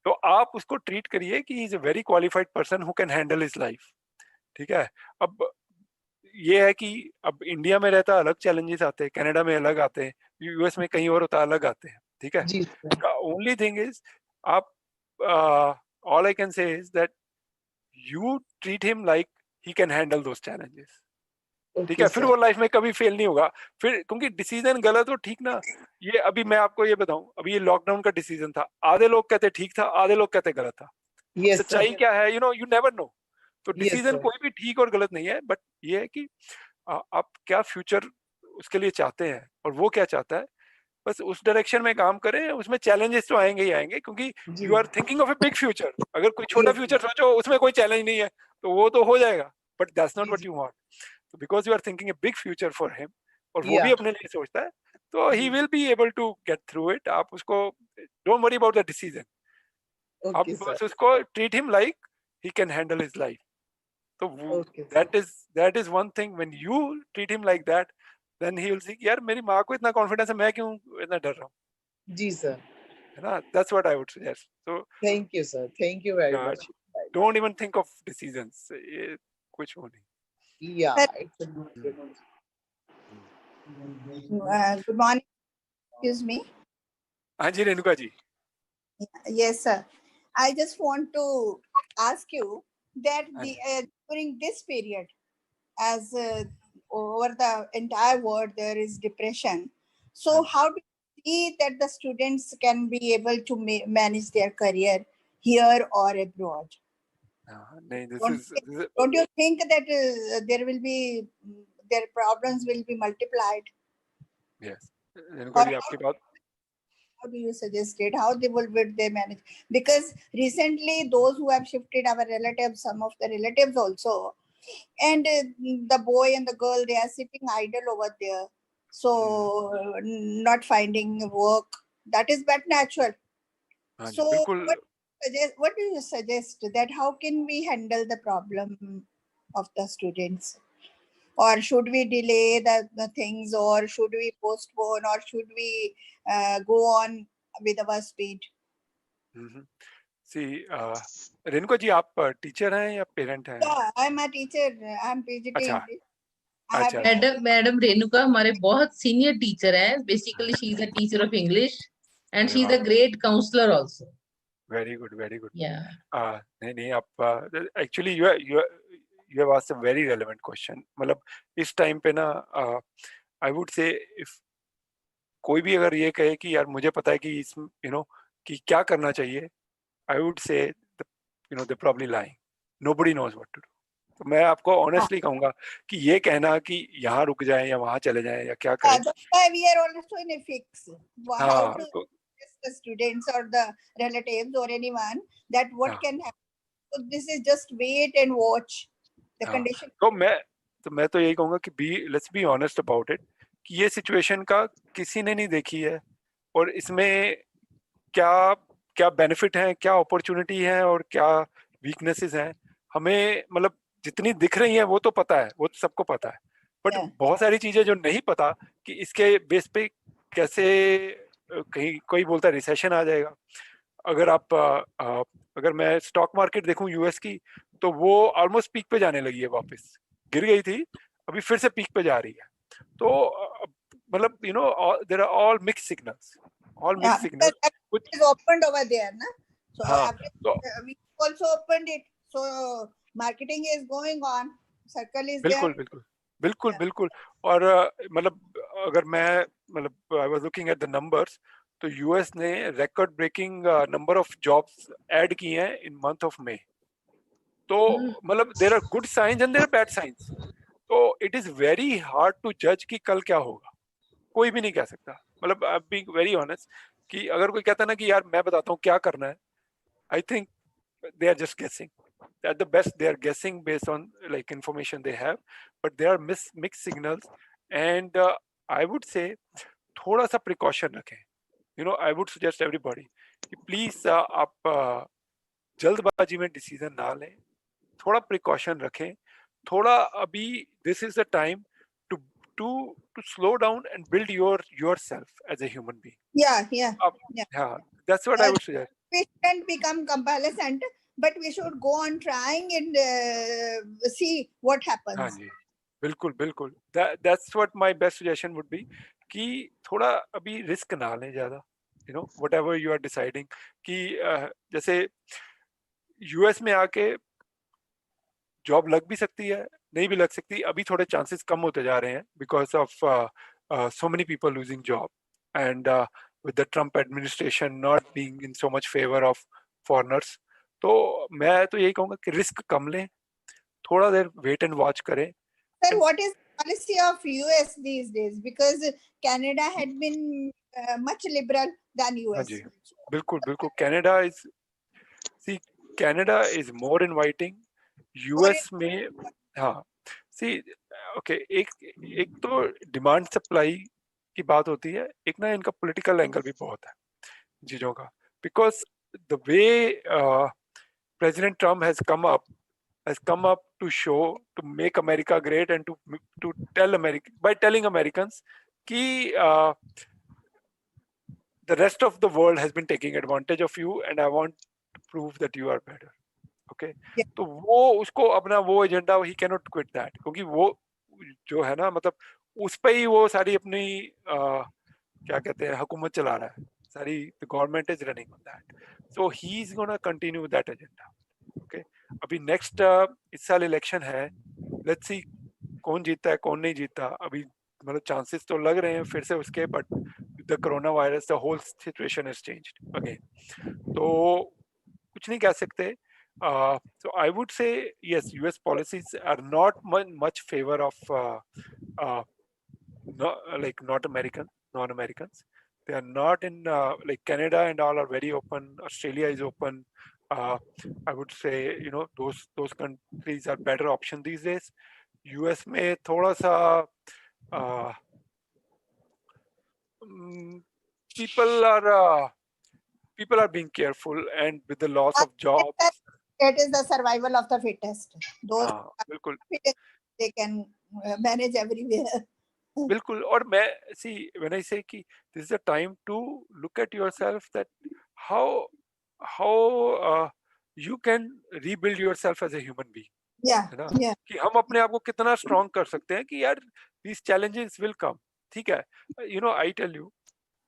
तो आप उसको ट्रीट करिए कि he is a very qualified person who can handle his life, ठीक है? अब ये है कि अब इंडिया में रहता अलग चैलेंजेस आते हैं, कनाडा में अलग आते हैं, यूएस में कहीं और होता अलग आते हैं, ठीक है? जी सर. ओनली थिंग इज आप all I can say is that you treat him like he can handle those challenges, ठीक है? फिर वो लाइफ में कभी फेल नहीं होगा, फिर क्योंकि डिसीजन गलत हो ठीक ना, ये अभी मैं आपको ये बताऊं, अभी ये लॉकडाउन का डिसीजन था, आधे लोग कहते ठीक था, आधे लोग कहते गलत था. सच्चाई क्या है, यू नेवर नो. तो डिसीजन कोई भी ठीक और गलत नहीं है, बट ये है कि आप क्या फ्यूचर उसके लिए चाहते हैं और वो क्या चाहता है, बस उस डायरेक्शन में काम करें. उसमें चैलेंजेस तो आएंगे ही आएंगे, क्योंकि you are thinking of a big future. अगर कोई छोटा फ्यूचर सोचो उसमें कोई चैलेंज नहीं है तो वो तो हो जाएगा, but that's not what you want. So because you are thinking a big future for him, और वो भी अपने लिए सोचता है, तो he will be able to get through it. आप उसको don't worry about the decision. आप बस उसको treat him like he can handle his life. तो that is one thing. When you treat him like that, then he will think, यार मेरी माँ को इतना confidence है, मैं क्यों इतना डर रहा हूँ? जी सर. है ना? That's what I would suggest. So thank you sir. Thank you very much. Don't even think of decisions. ये कुछ वो नहीं. Yeah. Good morning. Excuse me. हाँ जी Renuka ji. Yes, sir. I just want to ask you that during this period, as over the entire world there is depression. So how do you see that the students can be able to manage their career here or abroad? Don't you think that there will be their problems will be multiplied? Yes. Renuka ji आपकी बात. How do you suggest it? How will they manage? Because recently those who have shifted, our relatives, some of the relatives also, and the boy and the girl, they are sitting idle over there. So not finding work, that is but natural. So what do you suggest that how can we handle the problem of the students? Or should we delay the things, or should we postpone, or should we go on with our speed? See, Renuka ji आप teacher हैं या parent हैं? Yeah, I'm a teacher. I'm PGT English. Madam Renuka हमारे बहुत senior teacher हैं. Basically, she is a teacher of English, and she is a great counselor also. Very good, very good. Yeah. नहीं आप actually you have asked a very relevant question. मतलब इस time पे ना I would say if कोई भी अगर ये कहे कि यार मुझे पता है कि इस कि क्या करना चाहिए, I would say they probably lying, nobody knows what to do. तो मैं आपको ऑनेस्टली कहूंगा कि ये कहना कि यहाँ रुक जाएं या वहां चले जाएं या क्या करें, That's why we are also in a fix. How हाँ to तो test the students or the relatives or anyone that what हाँ can happen. So this is just wait and watch the हाँ condition. तो मैं तो यही कहूंगा कि let's be honest about it, कि ये सिचुएशन का किसी ने नहीं देखी है, और इसमें क्या क्या बेनिफिट है, क्या अपॉर्चुनिटी है और क्या वीकनेसेस हैं, हमें मतलब जितनी दिख रही हैं वो तो पता है, वो तो सबको पता है, बट Yeah. बहुत सारी चीजें जो नहीं पता कि इसके बेस पे कैसे कहीं कोई बोलता है रिसेशन आ जाएगा। अगर अगर मैं स्टॉक मार्केट देखूं यूएस की, तो वो ऑलमोस्ट पीक पे जाने लगी है, वापस गिर गई थी, अभी फिर से पीक पे जा रही है। तो मतलब there are all mix signals, all Yeah, mix signal because कुछ। everything is opened over there, na? So हाँ तो we also opened it. So marketing is going on. Circle is there. बिल्कुल बिल्कुल बिल्कुल Yeah. बिल्कुल। और मतलब अगर मैं मतलब I was looking at the numbers, तो यूएस ने record breaking number of jobs add किए हैं इन मंथ ऑफ मई। तो मतलब there are good science and there are bad science. तो it is very hard to जज कि कल क्या होगा, कोई भी नहीं कह सकता। मतलब आई बीइंग वेरी ऑनेस्ट कि अगर कोई कहता ना कि यार मैं बताता हूँ क्या करना है, I think they are just guessing. At the best, they are guessing based on like information they have, but there are mixed signals, and I would say थोड़ा सा precaution रखें। I would suggest everybody कि please आप जल्दबाजी में decision ना लें, थोड़ा प्रिकॉशन रखें, थोड़ा अभी this is the time to to to slow down and build yourself as a human being. Yeah, yeah, अब yeah. हाँ, that's what I would suggest. We shouldn't become complacent, but we should go on trying and see what हाँ happens. जी, बिल्कुल बिल्कुल, that's what my best suggestion would be कि थोड़ा अभी risk ना लें ज्यादा, whatever you are deciding, कि जैसे यूएस में आके जॉब लग भी सकती है, नहीं भी लग सकती, अभी थोड़े चांसेस कम होते जा रहे हैं because of so many people losing job, and with the Trump administration not being in so much favor of foreigners। तो मैं तो यही कहूंगा कि रिस्क कम लें, थोड़ा देर वेट एंड वॉच करें। Sir, what is the policy of US these days? Because Canada had been much liberal than हाँ US. जी, बिल्कुल बिल्कुल, Canada is more inviting. US में हाँ सी ओके, एक तो डिमांड सप्लाई की बात होती है, एक ना इनका पॉलिटिकल एंगल भी बहुत है चीजों का, because the way president Trump has come up to show to make America great and to tell telling Americans कि the rest of the world has been taking advantage of you and I want to prove that you are better, okay? Yeah. तो वो उसको अपना वो agenda, he cannot quit that, क्योंकि वो जो है ना मतलब उस पे ही वो सारी अपनी क्या कहते हैं हुकूमत चला रहा है सारी, the government is running on that, so he's gonna continue that agenda, okay? अभी नेक्स्ट इस साल इलेक्शन है, लेट्स सी कौन जीतता है कौन नहीं जीतता, अभी मतलब चांसेस तो लग रहे हैं फिर से उसके, but the corona virus the whole situation has changed again, तो कुछ नहीं कह सकते। So I would say yes, US policies are not much favor of like non-Americans. They are not in like Canada and all are very open. Australia is open. I would say those countries are better option these days. US में थोड़ा सा people are being careful, and with the loss of jobs, It is the survival of the fittest. Those बिल्कुल fittest, they can manage everywhere. बिल्कुल। और मैं when I say कि this is a time to look at yourself, that how you can rebuild yourself as a human being, Yeah, है ना, yeah. कि हम अपने आप को कितना स्ट्रॉन्ग कर सकते हैं कि यार these challenges will come, ठीक है? I tell you,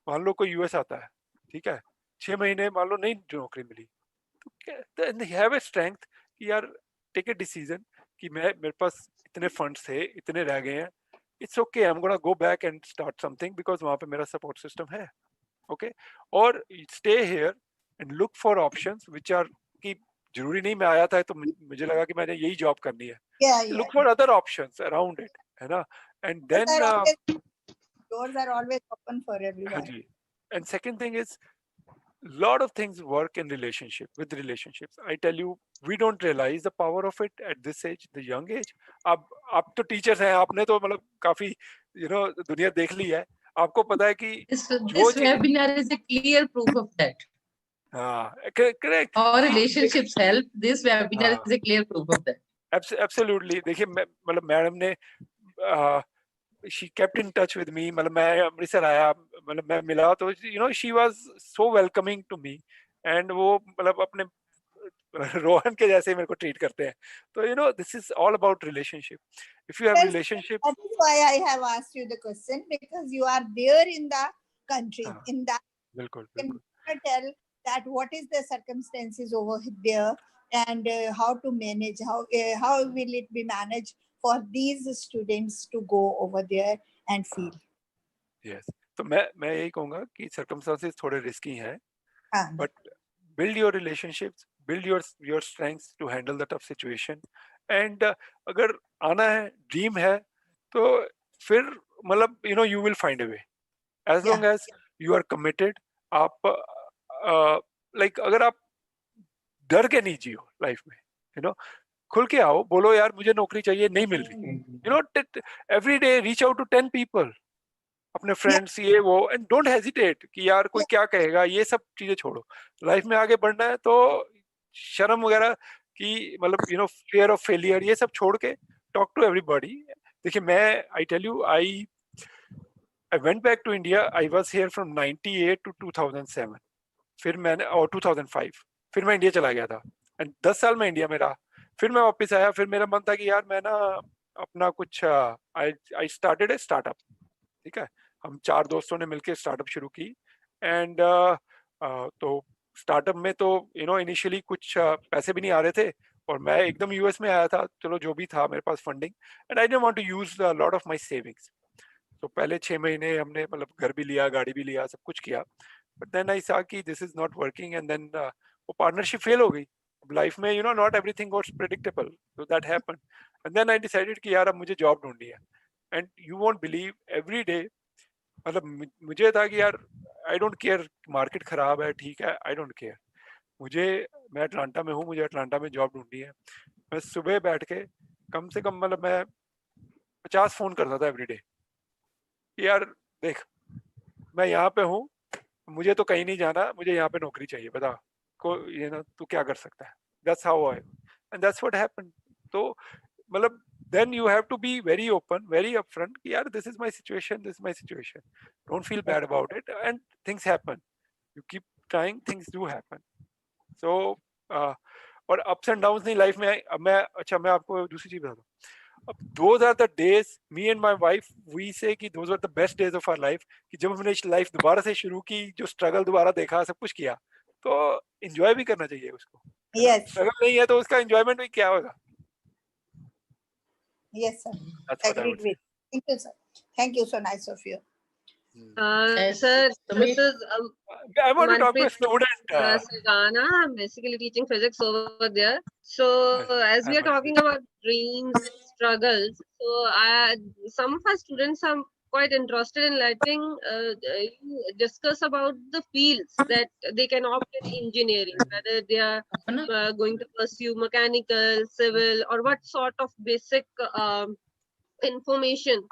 मान लो कोई यूएस आता है, ठीक है, 6 महीने मान लो नहीं नौकरी मिली, तो they have a strength कि यार टेक ए डिसीजन कि मेरे पास इतने फंड्स थे, इतने रह गए हैं, it's okay, I'm gonna go back and start something because वहाँ पे मेरा support system है. Okay, or stay here and look for options which are कि जरूरी नहीं मैं आया था तो मुझे लगा कि मैंने यही जॉब करनी है. Yeah, yeah. Look for other options around it, है ना? And then Doors are always open for हाँ everyone. Ji. And second thing is, lot of things work in with relationships. I tell you, we don't realize the power of it at this age, the young age. आप तो teachers हैं, आपने तो मतलब काफी दुनिया देख ली है. आपको पता है कि this webinar is a clear proof of that. correct. Our relationships help. This webinar is a clear proof of that. Absolutely. देखिए मतलब मैडम ने she kept in touch with me. मतलब मैं अमृतसर आया, मतलब मैं मिला तो she was so welcoming to me, and वो मतलब अपने रोहन के जैसे मेरे को ट्रीट करते हैं. तो this is all about relationship. If you have Yes, relationship, that is why I have asked you the question, because you are there in the country, in that बिल्कुल you बिल्कुल. can tell that what is the circumstances over there, and how to manage, how will it be managed for these students to go over there and feel. Yes. तो मैं यही कहूँगा कि circumstances थोड़े risky हैं, हाँ. but build your relationships, build your strengths to handle the tough situation. And अगर आना है, dream है, तो फिर मतलब you will find a way. As long as you are committed. आप like अगर आप डर के नहीं जियो लाइफ में, खुल के आओ, बोलो यार मुझे नौकरी चाहिए, नहीं मिल रही, every day reach out to 10 people, अपने फ्रेंड्स ये वो, एंड डोंट हेजिटेट कि यार कोई क्या कहेगा, ये सब चीजें छोड़ो. लाइफ में आगे बढ़ना है तो शर्म वगैरह की मतलब फियर ऑफ फेलियर ये सब छोड़ के टॉक टू एवरीबॉडी. देखिए मैं I tell you, I went back to India. I was here from 98 to 2007. फिर मैंने और 2005 फिर मैं इंडिया चला गया था, एंड 10 साल मैं इंडिया में रहा. फिर मैं वापस आया. फिर मेरा मन था कि यार मैं ना अपना कुछ आई स्टार्टेड ए स्टार्टअप. ठीक है, हम 4 दोस्तों ने मिलकर स्टार्टअप शुरू की. एंड तो स्टार्टअप में तो इनिशियली कुछ पैसे भी नहीं आ रहे थे, और मैं एकदम यूएस में आया था. चलो जो भी था मेरे पास funding, and I didn't want to use lot of my savings. तो पहले 6 महीने हमने मतलब घर भी लिया, गाड़ी भी लिया, सब कुछ किया. बट देन आई सा कि this is not working, and then वो पार्टनरशिप फेल हो गई. लाइफ में not everything was predictable, so that happened. And then I decided कि यार अब मुझे जॉब ढूंढनी है. And you won't believe, every day मतलब मुझे था कि यार आई डोंट केयर, मार्केट खराब है, ठीक है, आई डोंट केयर. मैं अटलांटा में हूँ, मुझे अटलांटा में जॉब ढूंढनी है. मैं सुबह बैठ के कम से कम मतलब मैं 50 फोन करता था एवरीडे. यार देख मैं यहाँ पे हूँ, मुझे तो कहीं नहीं जाना, मुझे यहाँ पे नौकरी चाहिए, बता को तू क्या कर सकता है. That's how I, and that's what happened. तो मतलब then you have to be very open, very upfront कि यार this is my situation, don't feel bad about it, and things happen. You keep trying, things do happen. So और ups and downs नहीं life में. अब मैं आपको दूसरी चीज बताता हूँ. अब those are the days, me and my wife we say कि those were the best days of our life, कि जब हमने लाइफ दोबारा से शुरू की, जो स्ट्रगल दोबारा देखा, सब कुछ किया, तो एंजॉय भी करना चाहिए उसको. Yes. स्ट्रगल नहीं है तो उसका एंजॉयमेंट भी क्या होगा. Yes, sir. That's what I Agreed would say. with. Thank you, sir. Thank you. So nice of you. Sir, this is I want to talk to a Manpreet student. Sardana. I'm basically teaching physics over there. So as we are talking about dreams, struggles, so some of our students are quite interested in letting you discuss about the fields that they can opt in engineering, whether they are going to pursue mechanical, civil, or what sort of basic information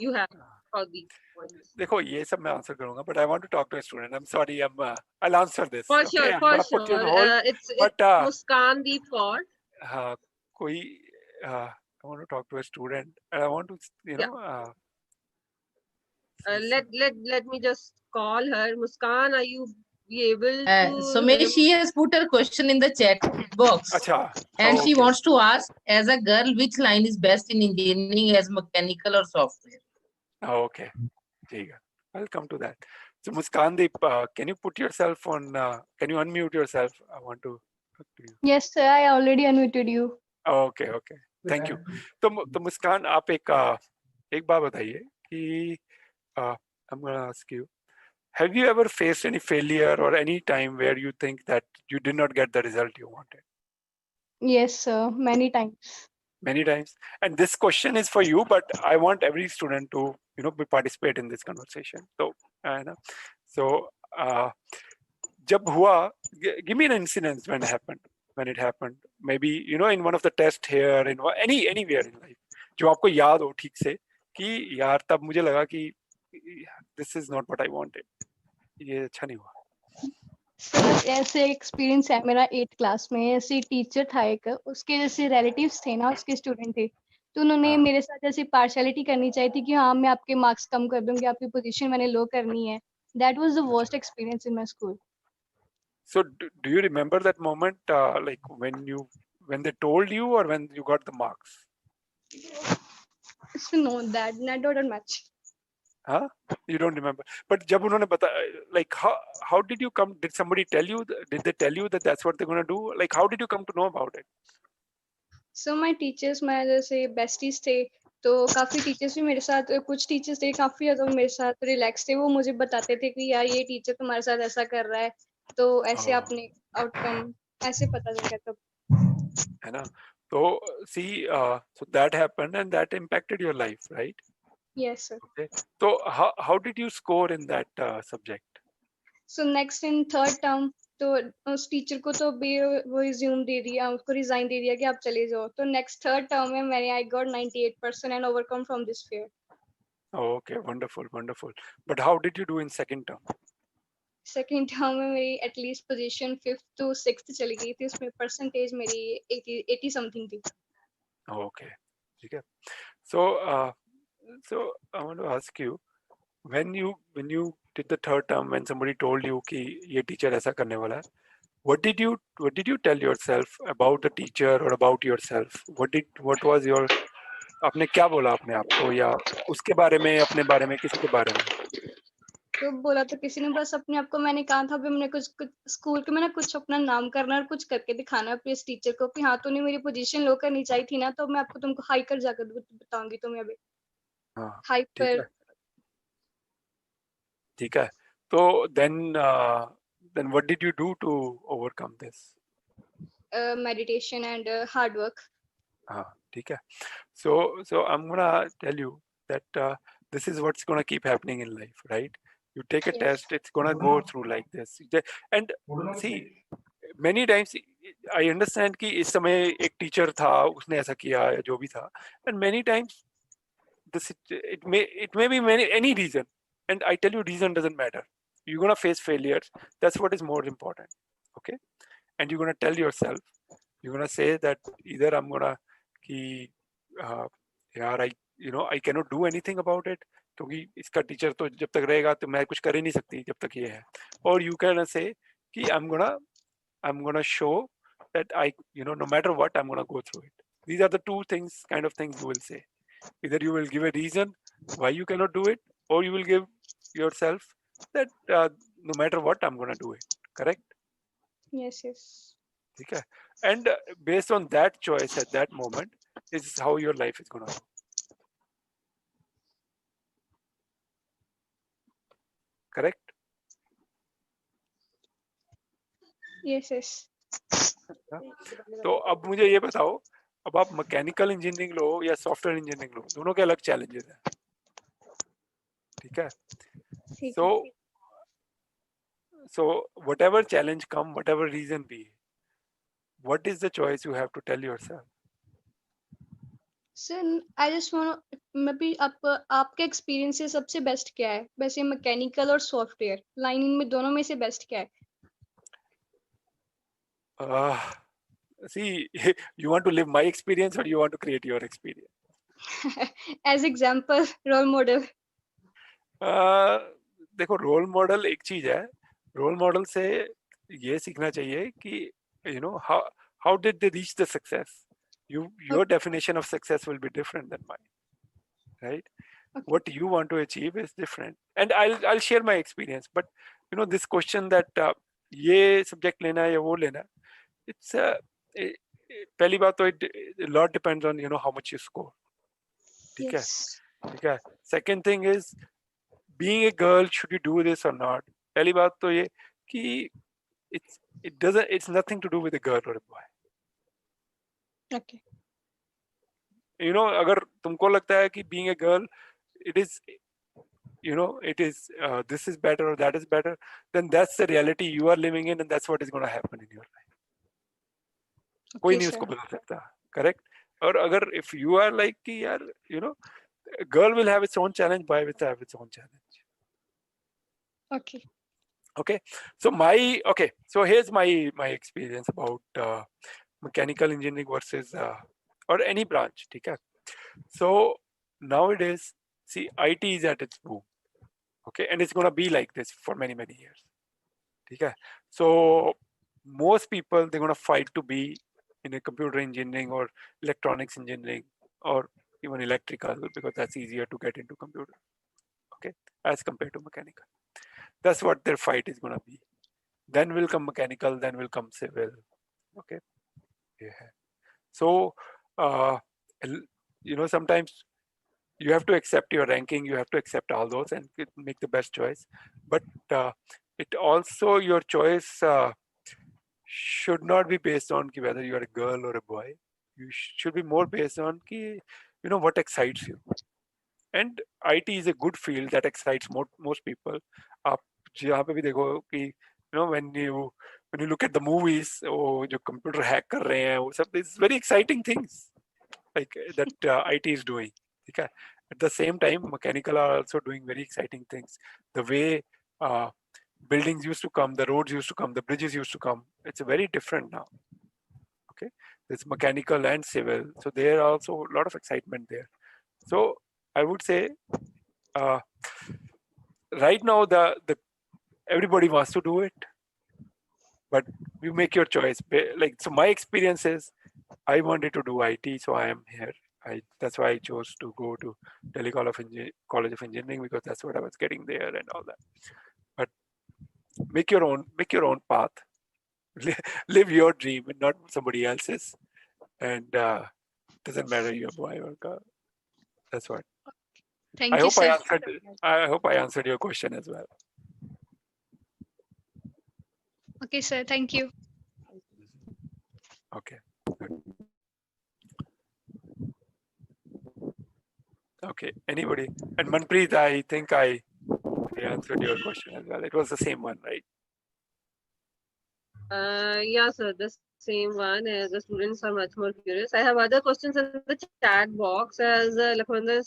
you have for these points. देखो ये सब मैं answer करूंगा, but I want to talk to a student. I'm sorry, I'll answer this. For okay? sure, I'm for gonna put you on sure. hold, It's but Muskandeep Kaur. हाँ कोई I want to talk to a student, and I want to Let me just call her. Muskan, are you be able to? So she has put her question in the chat box. अच्छा. And she okay. wants to ask, as a girl, which line is best in engineering, as mechanical or software? Okay, ठीक है. I'll come to that. So Muskandeep, can you put yourself on? Can you unmute yourself? I want to talk to you. Yes, sir. I already unmuted you. Okay. Thank you. तो मुस्कान, आप एक बात बताइए कि I'm gonna ask you, have you ever faced any failure or any time where you think that you did not get the result you wanted? Yes, sir, many times. Many times. And this question is for you, but I want every student to, participate in this conversation. So, jab hua, give me an incident when it happened. Maybe, in one of the tests here, anywhere in life, जो आपको याद हो ठीक से कि यार तब मुझे लगा कि this is not what I wanted. ये अच्छा नहीं हुआ. सर ऐसे एक्सपीरियंस है मेरा 8th क्लास में. ऐसे टीचर था एक, उसके जैसे रिलेटिव्स थे ना, उसके स्टूडेंट थे, तो उन्होंने हाँ. मेरे साथ ऐसी पार्शियलिटी करनी चाहिए थी कि हाँ मैं आपके मार्क्स कम कर दूंगी, आपकी पोजीशन मैंने लो करनी है. That was the worst experience in my school. So do you remember that moment, like when they told you or when you got the marks? So no, that not much. Huh? You don't remember. But जब उन्होंने like how did you come? Did somebody tell you? Did they tell you that that's what they're gonna do? Like how did you come to know about it? So my teachers, मेरे जैसे besties थे, तो काफी teachers भी मेरे साथ, कुछ teachers थे काफी ज्यादा मेरे साथ रिलैक्स थे. वो मुझे बताते थे कि यार ये टीचर तुम्हारे साथ ऐसा कर रहा है, तो ऐसे Oh. आपने आउटकम ऐसे पता चल गया तब. है ना? So see, so that happened and that impacted your life, right? Yes, sir. Okay. So how did you score in that subject? So next in third term, तो उस टीचर को तो भी वो रिज्यूम दे दिया, उसको रिजाइन दे दिया कि आप चले जाओ. तो नेक्स्ट थर्ड टर्म में मैंने I got 98% and overcome from this fair. Oh, okay, wonderful, wonderful. But how did you do in second term? Second term में मेरी at least position 5th to 6th चली गई थी. उसमें परसेंटेज मेरी 80 समथिंग थी. Okay, ठीक है. So I want to ask you, when you did the third term, when somebody told you कि ये teacher ऐसा करने वाला है, what did you tell yourself about the teacher or about yourself? What was your, आपने क्या बोला अपने आप को, या उसके बारे में, अपने बारे में, किसी के बारे में? तो बोला तो किसी ने, बस अपने आप को मैंने कहा था, मैंने कुछ स्कूल के मैंने कुछ अपना नाम करना और कुछ करके दिखाना अपने इस टीचर को कि हाँ तूने मेरी पोजीशन लो करनी चाहिए थी ना, तो मैं आपको तुमको हाई कर जाकर बताऊंगी तुम्हें अभी. हाँ, हाई ठीक पर. है, ठीक है. तो then what did you do to overcome this? Meditation and hard work. हाँ, ठीक है. So I'm gonna tell you that this is what's gonna keep happening in life, right? You take a Yes. test, it's gonna go through like this. And see, many times I understand कि इस समय एक teacher था, उसने ऐसा किया या जो भी था, and many times it may be any reason, and I tell you reason doesn't matter. You're gonna face failures. That's what is more important, okay? And you're gonna tell yourself, you're gonna say that either I'm gonna कि यार I cannot do anything about it, क्योंकि इसका teacher तो जब तक रहेगा तो मैं कुछ कर ही नहीं सकती जब तक ये है. Or you can say कि I'm gonna show that no matter what, I'm gonna go through it. These are the two kind of things you will say. Either you will give a reason why you cannot do it, or you will give yourself that no matter what, I'm gonna do it. Correct? Yes, yes. ठीक है. And based on that choice at that moment is how your life is gonna go. Correct? Yes, yes. तो अब मुझे ये बताओ, अब आप mechanical engineering लो या सॉफ्टवेयर इंजीनियरिंग लो, दोनों के अलग चैलेंजेस हैं. ठीक है. So whatever challenge come, whatever reason be, what is the choice you have to tell yourself? Sir I just want, मैं भी आपके एक्सपीरियंस से सबसे बेस्ट क्या है वैसे, मैकेनिकल और सॉफ्टवेयर लाइन, इनमें दोनों में से बेस्ट क्या है? See, you want to live my experience or you want to create your experience? As example, role model. देखो, रोल मॉडल एक चीज है. रोल मॉडल से ये सीखना चाहिए कि how did they reach the success? Your definition of success will be different than mine, right? Okay. What you want to achieve is different, and I'll share my experience. But this question that ये subject लेना है या वो लेना, it's पहली बात तो it lot depends on how much you score. ठीक है. ठीक है. Second thing is being a girl, should you do this or not? पहली बात तो ये कि it's nothing to do with a girl or a boy. Okay. You know, अगर तुमको लगता है कि being a girl, it is, you know, it is this is better or that is better, then that's the reality you are living in, and that's what is going to happen in your life. कोई Okay, नहीं sir. उसको बदल सकता. Correct. और अगर if you are like कि यार, you know, a girl will have its own challenge, boy will have its own challenge. Okay. Okay, so here's my experience about mechanical engineering versus or any branch. Okay, so nowadays, see, IT is at its boom. Okay, and it's gonna be like this for many years. Okay, so most people, they're gonna fight to be in a computer engineering or electronics engineering or even electrical, because that's easier to get into computer. Okay, as compared to mechanical. That's what their fight is gonna be. Then will come mechanical, then will come civil. Okay. Yeah. So, you know, sometimes you have to accept your ranking, you have to accept all those and make the best choice. But it also, your choice should not be based on whether you are a girl or a boy. You should be more based on, you know, what excites you. And IT is a good field that excites most people. आप जहाँ पे भी देखो कि, you know, when you look at the movies, वो जो computer hack कर रहे हैं, वो सब, it's very exciting things like that IT is doing. Okay. At the same time, mechanical are also doing very exciting things. The way buildings used to come, the roads used to come, the bridges used to come, it's very different now. Okay, it's mechanical and civil, so there are also a lot of excitement there. So I would say right now the everybody wants to do it, but you make your choice. Like, so my experience is I wanted to do IT, so I am here. That's why I chose to go to Delhi College of Engineering, because that's what I was getting there and all that. But make your own path. Live your dream and not somebody else's. And doesn't matter you're a boy or girl. That's what. Thank you, sir. I hope I answered your question as well. Okay, sir. Thank you. Okay. Good. Okay. Anybody? And Manpreet, I think I answered your question as well. It was the same one, right? Yeah, sir, the same one. The students are much more curious. I have other questions in the chat box, as Lakhvinder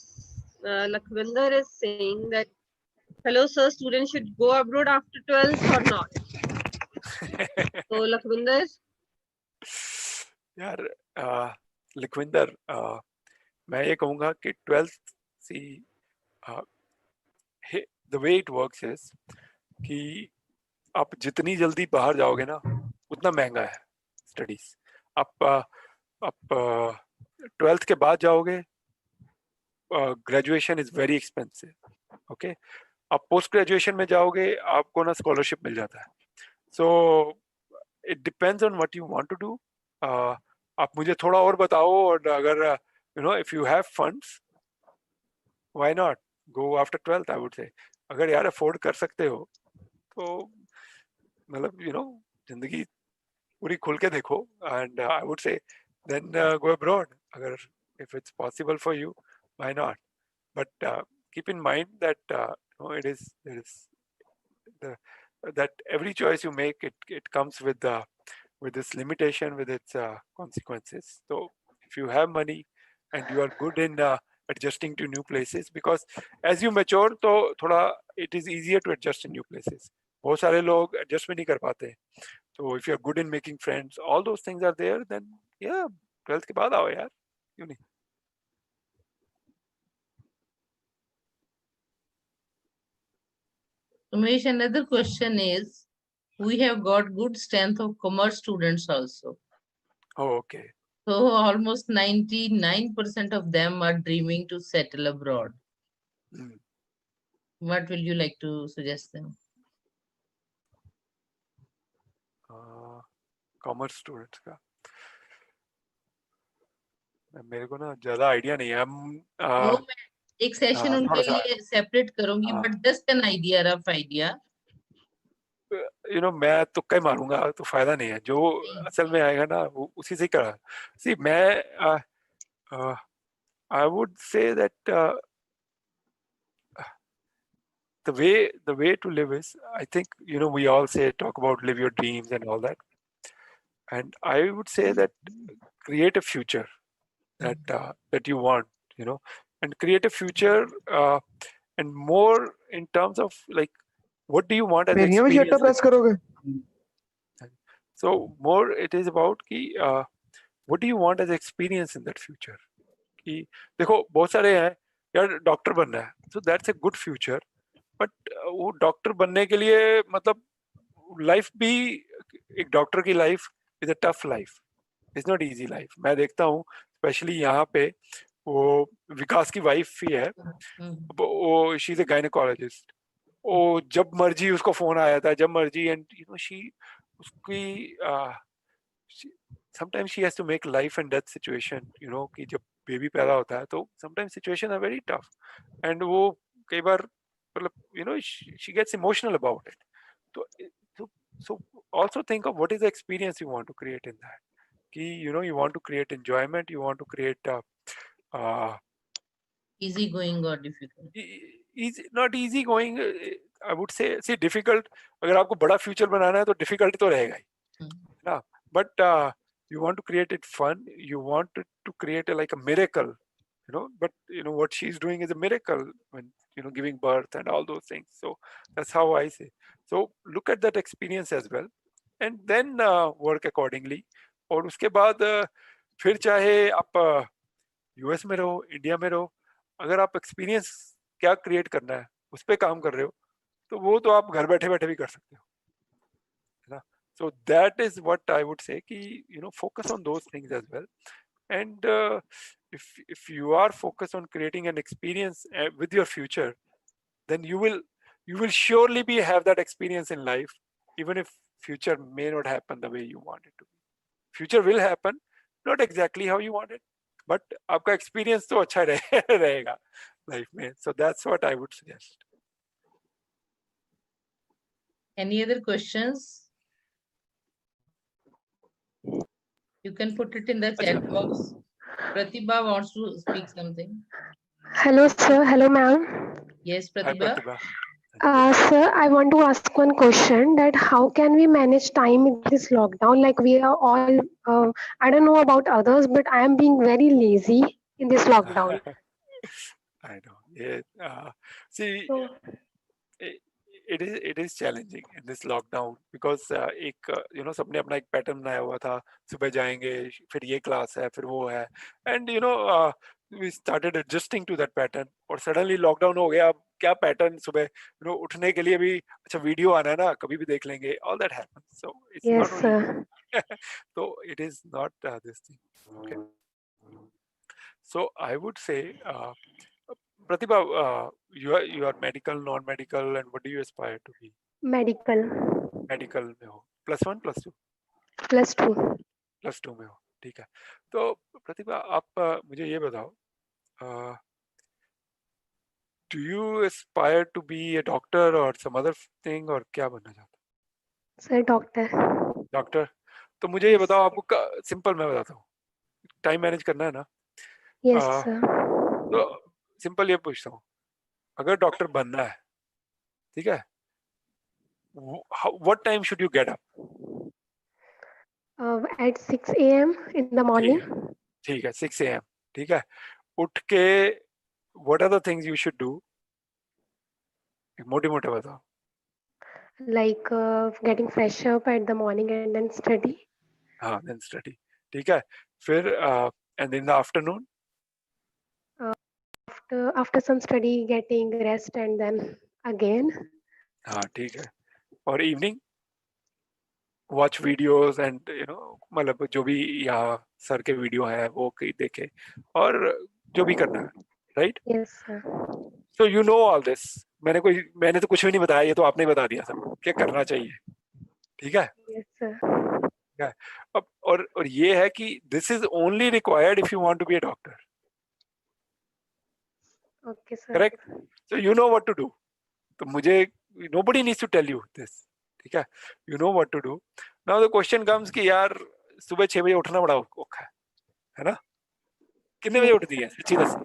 is saying that, hello, sir, students should go abroad after 12th or not? So, Lakhvinder? यार लखविंदर, मैं ये कहूँगा कि 12th C the way it works is कि आप जितनी जल्दी बाहर जाओगे ना, उतना महंगा है स्टडीज. आप 12th के बाद जाओगे, graduation is very expensive. Okay, आप पोस्ट ग्रेजुएशन में जाओगे, आपको ना स्कॉलरशिप मिल जाता है. So it depends on what you want to do. आप मुझे थोड़ा और बताओ, और अगर you know if you have funds, why not go after 12th. I would say अगर यार अफोर्ड कर सकते हो तो मतलब यू नो जिंदगी पूरी खुल के देखो. And I would say then go abroad. अगर if it's possible for you, why not? But keep in mind that you know, there is that every choice you make, it comes with this limitation, with its consequences. So if you have money and you are good in adjusting to new places, because as you mature, तो थोड़ा it is easier to adjust in new places. बहुत सारे लोग adjust भी नहीं कर पाते. So if you are good in making friends, all those things are there, then yeah, 12th के बाद आओ यार, क्यों नहीं? Umesh, another question is, we have got good strength of commerce students also. Oh, okay. So almost 99% of them are dreaming to settle abroad. Mm. What will you like to suggest them? Commerce students का मेरे को ना ज्यादा idea नहीं है. वो एक session हाँ, उनके थोड़ा सा लिए सेपरेट करूंगी, हाँ। But just an idea, rough idea. मैं तुक्का ही मारूंगा तो फायदा नहीं है, जो असल में आएगा ना वो उसी से ही करा। सी मैं आई would say that the way to live is, I think, we all say talk about live your dreams and all that, and I would say that create a future that you want, and create a future, and more in terms of like what do you want as मेरी में shutter experience. Press करोगे? So more it is about कि what do you want as experience in that future. कि देखो बहुत सारे हैं यार डॉक्टर बनना है, so that's a good future, but वो डॉक्टर बनने के लिए मतलब लाइफ भी, एक डॉक्टर की life is a tough life, is not easy life. मैं देखता हूँ स्पेशली यहाँ पे, वो विकास की वाइफ ही है, वो शी इज अ गायनेकोलॉजिस्ट। वो जब मर्जी उसको फोन आया था, जब मर्जी, एंड शी उसकी sometimes she has to make life and death situation, कि जब बेबी पैदा होता है तो sometimes situation are very tough, and वो कई बार मतलब she gets emotional about it. So also think of what is the experience you want to create in that. कि you want to create enjoyment, you want to create easy going or difficult? not easy going, I would say difficult. अगर आपको बड़ा future बनाना है तो difficult तो रहेगा ही ना, but you want to create it fun, you want to create like a miracle, but what she's doing is a miracle when giving birth and all those things. So that's how I say. So look at that experience as well, and then work accordingly. और उसके बाद फिर चाहे आप US में रहो, India में रहो, अगर आप एक्सपीरियंस क्या क्रिएट करना है उस पर काम कर रहे हो, तो वो तो आप घर बैठे बैठे भी कर सकते हो, है ना. So that is what I would say कि focus on those things as well, and if you are focused on creating an experience with your future, then you will surely have that experience in life, even if future may not happen the way you want it to be. Future will happen, not exactly how you want it, but आपका experience तो अच्छा रहेगा life में. So that's what I would suggest. Any other questions? You can put it in the chat box. Pratibha wants to speak something. Hello, sir. Hello, ma'am. Yes, Hi, Pratibha. Pratibha. Sir, I want to ask one question, that how can we manage time in this lockdown? Like we are all, I don't know about others, but I am being very lazy in this lockdown. I know. Yeah. See, So, it is challenging in this lockdown because एक सबने अपना एक pattern बनाया हुआ था, सुबह जाएंगे, फिर ये क्लास है, फिर वो है, and we started adjusting to that pattern, और suddenly लॉकडाउन हो गया. अब क्या पैटर्न, सुबह उठने के लिए भी अच्छा वीडियो आना है ना, कभी भी देख लेंगे, all that happens. So it's yes, not only sir. so it is not this thing. Okay. So I would say Pratibha, you are medical, non-medical, and what do you aspire to be? Medical. Medical में हो, +1 +2? +2. +2 में हो, ठीक है. तो प्रतिभा आप मुझे ये बताओ, do you aspire to be a doctor or some other thing, और क्या बनना चाहते हो? Sir, doctor. डॉक्टर. तो मुझे ये बताओ, आपको सिंपल मैं बताता हूँ, टाइम मैनेज करना है ना. Yes, sir. तो सिंपल ये पूछता हूँ, अगर डॉक्टर बनना है, ठीक है, what time should you get up? At 6 a.m. in the morning. ठीक है, 6 a.m. ठीक है. उठ के what are the things you should do? मोटे मोटे बताओ. Like getting fresh up at the morning and then study. हाँ, then study. ठीक है. फिर and in the afternoon? After some study, getting rest and then again. हाँ, ठीक है. और evening? Watch videos and मतलब जो भी यहाँ सर के वीडियो है वो कहीं देखे, और जो भी करना है, right? Yes, sir. So you know all this. मैंने तो कुछ भी नहीं बताया, ये तो आपने ही बता दिया सब क्या करना चाहिए, ठीक है. Yes, sir. अब और ये है कि this is only required if you want to be a doctor. Okay, sir. Correct? So you know what to do. तो मुझे nobody needs to tell you this. ठीक है? You know what to do. Now the question comes कि यार सुबह 6 बजे उठना बड़ा औखा है ना? कितने बजे Yes, उठती है? सच्ची दस।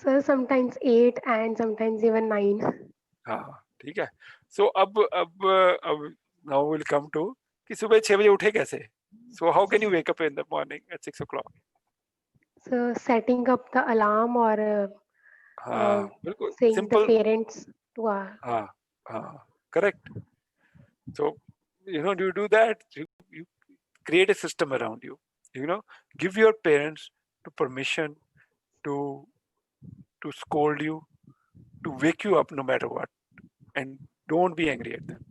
sir, sometimes 8 and sometimes even 9. हाँ, ठीक है। So अब now we'll come to कि सुबह 6 बजे उठे कैसे? So how can you wake up in the morning at 6 o'clock? So setting up the alarm or हाँ, बिल्कुल saying the simple। parents to हाँ, correct. So you do that. You create a system around you. Give your parents to permission to scold you, to wake you up no matter what, and don't be angry at them.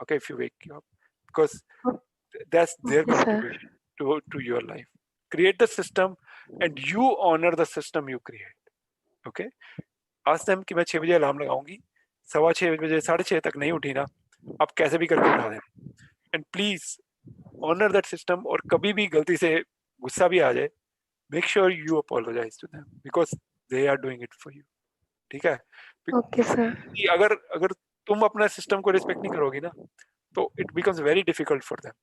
Okay, if you wake you up, because that's their Okay, sir. contribution to your life. Create the system, and you honor the system you create. Okay, ask them कि मैं 6 बजे alarm लगाऊंगी, 6:15 बजे 6:30 तक नहीं उठी ना, आप कैसे भी करके उठा दें, and please honor that system. और कभी भी गलती से गुस्सा भी आ जाए, make sure you apologize to them because they are doing it for you. ठीक है? Okay, sir. कि अगर तुम अपना सिस्टम को रिस्पेक्ट नहीं करोगी ना, तो it becomes very difficult for them.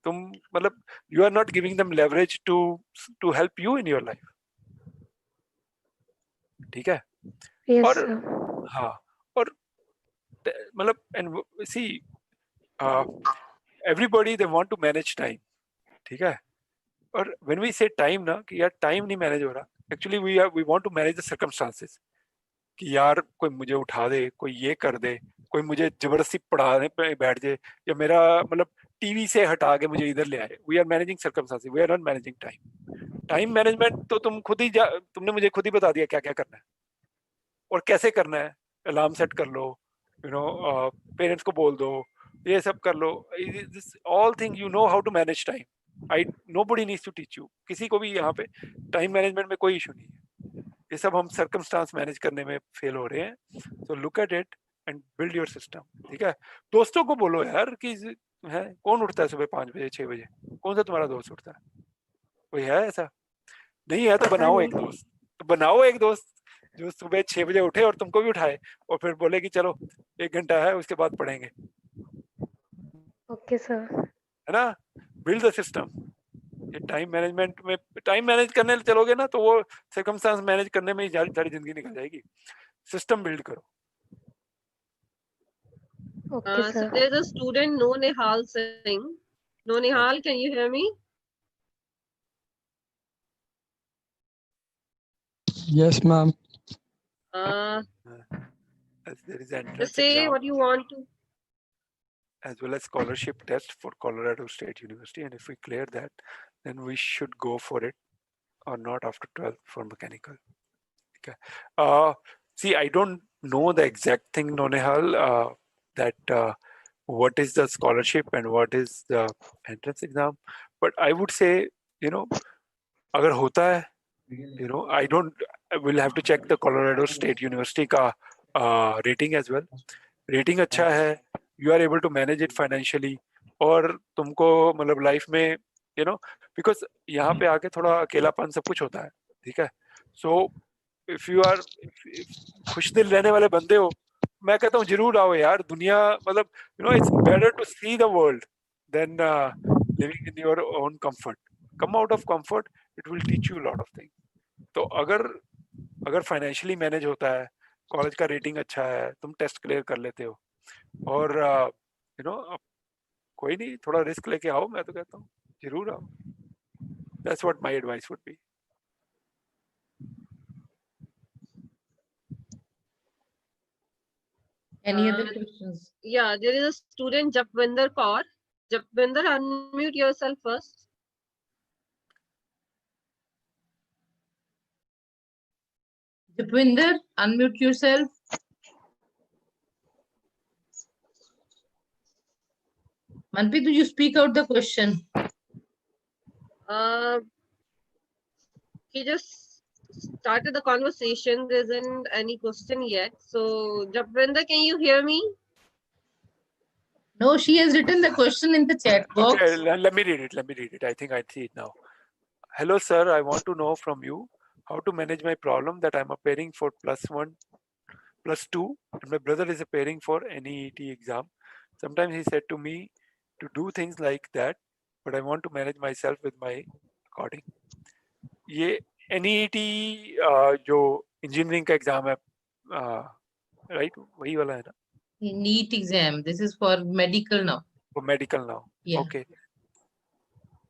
तुम मतलब you are not giving them leverage to help you in your life. ठीक है? Yes, और sir. हाँ, और मतलब and see everybody they want to manage time. ठीक है? और when we say time ना कि यार time नहीं manage हो रहा, actually we want to manage the circumstances. कि यार कोई मुझे उठा दे, कोई ये कर दे, कोई मुझे जबरदस्ती पढ़ाने पे बैठ जाए, या मेरा मतलब टीवी से हटा के मुझे इधर ले आए. We are managing circumstances, we are not managing time. Time management तो तुमने मुझे खुद ही बता दिया क्या क्या करना है और कैसे करना है. अलार्म सेट कर लो, पेरेंट्स को बोल दो, ये सब कर लो. All thing you know how to manage time. nobody needs to teach you. किसी को भी यहाँ पे टाइम मैनेजमेंट में कोई इशू नहीं है. ये सब हम सर्कमस्टांस मैनेज करने में फेल हो रहे हैं. So look at it and build your system. ठीक है? दोस्तों को बोलो यार कि है कौन उठता है सुबह 5 बजे 6 बजे? कौन सा तुम्हारा दोस्त उठता है? कोई है ऐसा? नहीं है तो बनाओ एक दोस्त. तो बनाओ एक दोस्त जो सुबह 6 बजे उठे और तुमको भी उठाए और फिर बोले कि चलो 1 घंटा है उसके बाद पढ़ेंगे. Okay, sir. है ना? Build the system. ये टाइम मैनेजमेंट में टाइम मैनेज करने चलोगे ना तो वो सर्कमस्टांस मैनेज करने में ही सारी जिंदगी निकल जाएगी. सिस्टम बिल्ड करो. Okay, So sir. there's a student, No Nihal Singh. No Nihal, can you hear me? Yes, ma'am. As there is an Just entrance say exam what you want to. as well as scholarship test for Colorado State University, and if we clear that, then we should go for it or not after 12 for mechanical. Okay. See, I don't know the exact thing, Nonehal, that what is the scholarship and what is the entrance exam, but I would say, अगर होता है, I will have to check the Colorado State University का rating as well. Rating अच्छा है, you are able to manage it financially, और तुमको मतलब life में because यहाँ पे आके थोड़ा अकेलापन सब कुछ होता है. ठीक है? So if you are खुश दिल रहने वाले बंदे हो, मैं कहता हूँ जरूर आओ यार. दुनिया मतलब it's better to see the world than living in your own comfort. Come out of comfort, it will teach you a lot of things. तो अगर फाइनेंशियली मैनेज होता है, कॉलेज का रेटिंग अच्छा है, तुम टेस्ट क्लियर कर लेते हो, और कोई नहीं, थोड़ा रिस्क लेके आओ. मैं तो कहता हूँ जरूर आओ. That's what my advice would be. Any other questions? Yeah, there is a student, Japwinder Kaur. Japwinder, unmute yourself first. Japwinder, unmute yourself. Manpreet, do you speak out the question? He just started the conversation. There isn't any question yet. So, Japwinder, can you hear me? No, she has written the question in the chat box. Okay, let me read it. I think I see it now. Hello, sir. I want to know from you how to manage my problem that I'm appearing for +1, +2, and my brother is appearing for NEET exam. Sometimes he said to me to do things like that, but I want to manage myself with my according. ये NEET जो engineering का exam है, right, वही वाला है ना? NEET exam. This is for medical now. वो medical now. Yeah. Okay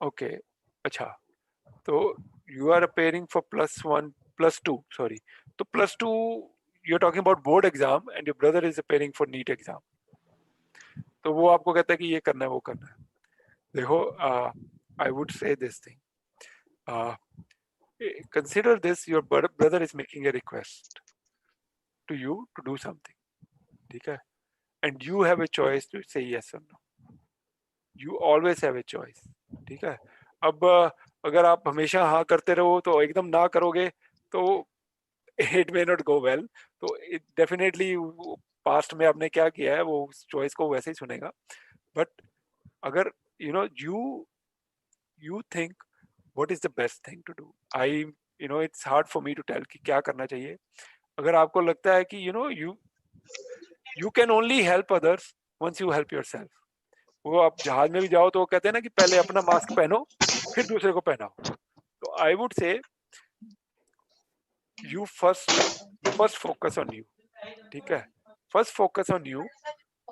okay, अच्छा, तो you are appearing for +1, +2, sorry. तो +2 you're talking about board exam and your brother is appearing for NEET exam. तो वो आपको कहता है कि ये करना है वो करना है. देखो, I would say this thing. Consider this: your brother is making a request to you to do something, ठीक है? And you have a choice to say yes or no. You always have a choice, ठीक है? अब अगर आप हमेशा हाँ करते रहो तो एकदम ना करोगे तो it may not go well. तो डेफिनेटली पास्ट में आपने क्या किया है वो उस चॉइस को वैसे ही सुनेगा. बट अगर you think what is the best thing to do, it's hard for me to tell कि क्या करना चाहिए. अगर आपको लगता है कि you can only help others once you help yourself. वो आप जहाज में भी जाओ तो वो कहते हैं ना कि पहले अपना मास्क पहनो फिर दूसरे को पहनाओ. तो I would say you first focus on you, ठीक है? First focus on you,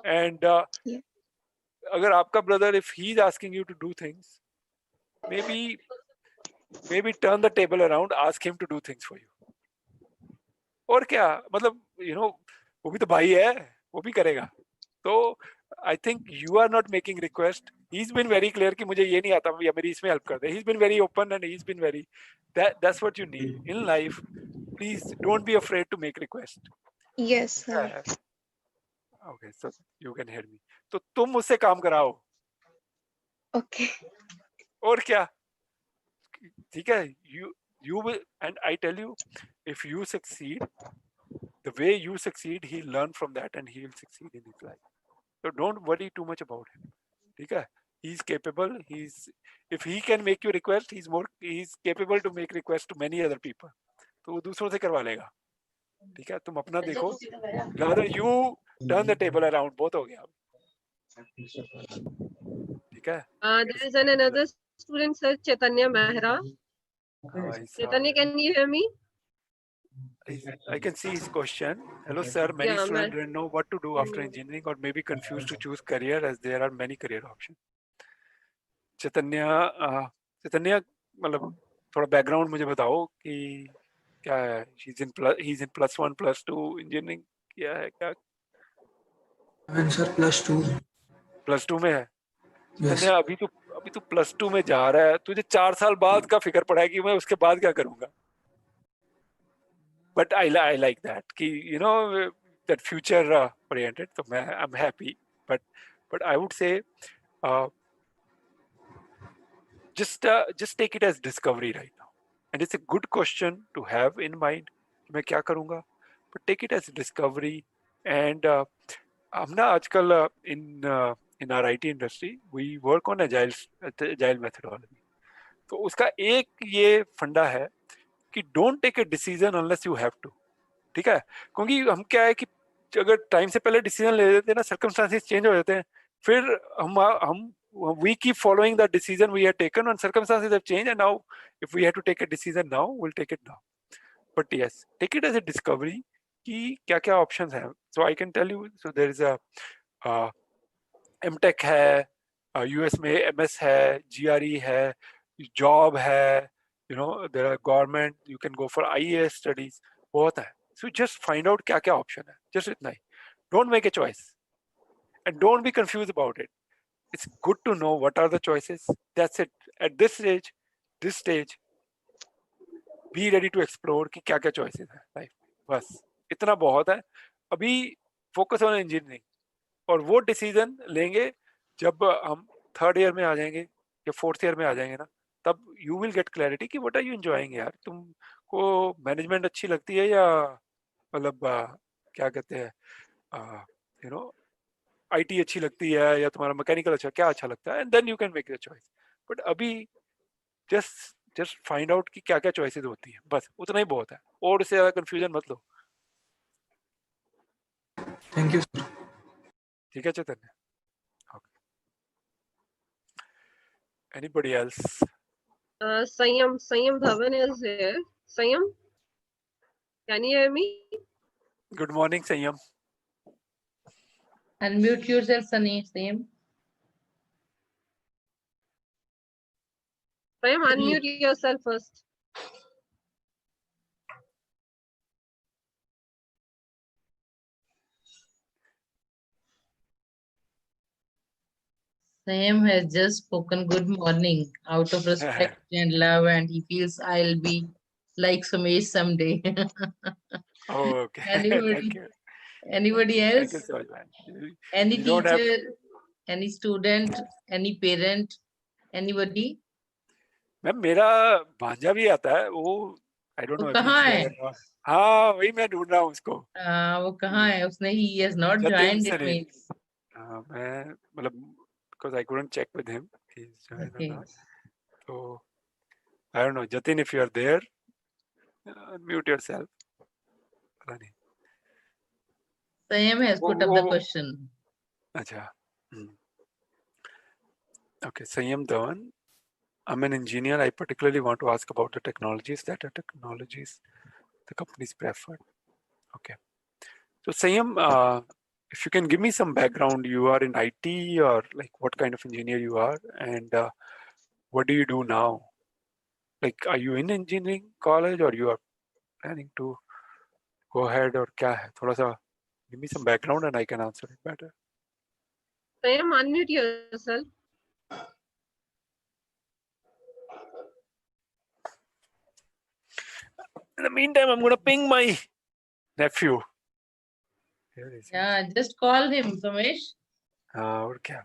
and अगर आपका brother, if he is asking you to do things, maybe turn the table around, ask him to do things for you. और क्या, मतलब वो भी तो भाई है, वो भी करेगा. तो I think you are not making request. He's been very clear कि मुझे ये नहीं आता या मेरी इसमें help कर दे. He's been very open and he's been very, that's what you need in life. Please don't be afraid to make request. Yes, sir. Okay, so you can hear me. तो तुम मुझसे काम कराओ. Okay. और क्या, ठीक है? You will, and I tell you, if you succeed, the way you succeed, he'll learn from that and he will succeed in his life. So don't worry too much about him. ठीक है? He's capable. If he can make you request, he's capable to make request to many other people. तो वो दूसरों से करवा लेगा. ठीक है? तुम अपना देखो. Rather you turn the table around. बहुत हो गया. ठीक है? There is another student, sir, Chaitanya Mehra. Chaitanya, can you hear me? I can see his question. Hello, sir. Many Yeah, students don't know what to do after engineering or maybe confused to choose career as there are many career options. Chaitanya, मतलब थोड़ा background मुझे बताओ कि क्या है? He's in +1, +2 engineering किया है क्या? सर +2 में है. Yes. chaitanya, अभी तो +2 में जा रहा है. तुझे 4 साल बाद का फिक्र पड़ा है कि मैं उसके बाद क्या करूंगा. But I like that कि that future oriented. So I'm happy. But I would say just take it as discovery right now, and it's a good question to have in mind. मैं क्या करूँगा? But take it as discovery, and हम ना आजकल in our IT industry we work on agile methodology. तो उसका एक ये फंडा है कि don't take a decision unless you have to. ठीक है? क्योंकि हम क्या है कि अगर टाइम से पहले डिसीजन ले लेते हैं ना, सर्कमस्टांसेस चेंज हो जाते हैं, फिर हम we keep following the decision we had taken and circumstances have changed, and now if we have to take a decision now, we'll take it now. But yes, take it as a discovery कि क्या क्या options हैं. So I can tell you, so there is a MTech है, US में MS है, GRE है, job है, there are government, you can go for IAS studies, बहुत है. So just find out क्या क्या option है, just इतना ही. Don't make a choice and don't be confused about it. It's good to know what are the choices. That's it. At this stage, be ready to explore कि क्या क्या choices है life. बस इतना बहुत है. अभी focus on engineering, और वो decision लेंगे जब हम 3rd year में आ जाएंगे या 4th year में आ जाएंगे ना, तब you will get clarity कि what are you enjoying यार. तुमको management अच्छी लगती है या मतलब क्या कहते हैं IT अच्छी लगती है या तुम्हारा मैकेनिकल अच्छा, क्या अच्छा लगता है, and then you can make the choice. But अभी just जस्ट फाइंड आउट कि क्या क्या चॉइसेस होती है, बस उतना ही बहुत है, और उससे ज्यादा कंफ्यूजन मत लो। Thank you, sir. ठीक है चैतन्य? Anybody else? Sayam Dhawan is here. Sayam, can you hear me? Good morning, Sanyam. Unmute yourself, Sunny. Same. Sayam, unmute yourself first. Sam has just spoken good morning out of respect and love, and he feels I'll be like Sumesh someday. Oh, okay. Anybody? Thank you. Anybody Thank you else? so much, man. Any You don't have. teacher, any student, any parent, anybody? Ma'am मेरा भांजा भी आता है वो, I don't वो know if कहाँ he's है? there or not. हाँ वही मैं ढूंढ रहा हूँ उसको। वो कहाँ है? उसने he has not Jatin joined, it Sarin. means. मैं मतलब because I couldn't check with him he's joined or Okay. not. So I don't know, Jatin, if you are there, mute yourself. पता नहीं। Sam has put up the question. अच्छा। Okay, Sanyam Dhawan. I'm an engineer. I particularly want to ask about the technologies the companies prefer. Okay. So Sanyam, if you can give me some background, you are in IT or like what kind of engineer you are, and what do you do now? Like, are you in engineering college or you are planning to go ahead or क्या है? थोड़ा सा give me some background and I can answer it better. Sayam, unmute yourself. In the meantime, I'm gonna ping my nephew. Here is he. Yeah, just call him, Sumesh. और क्या?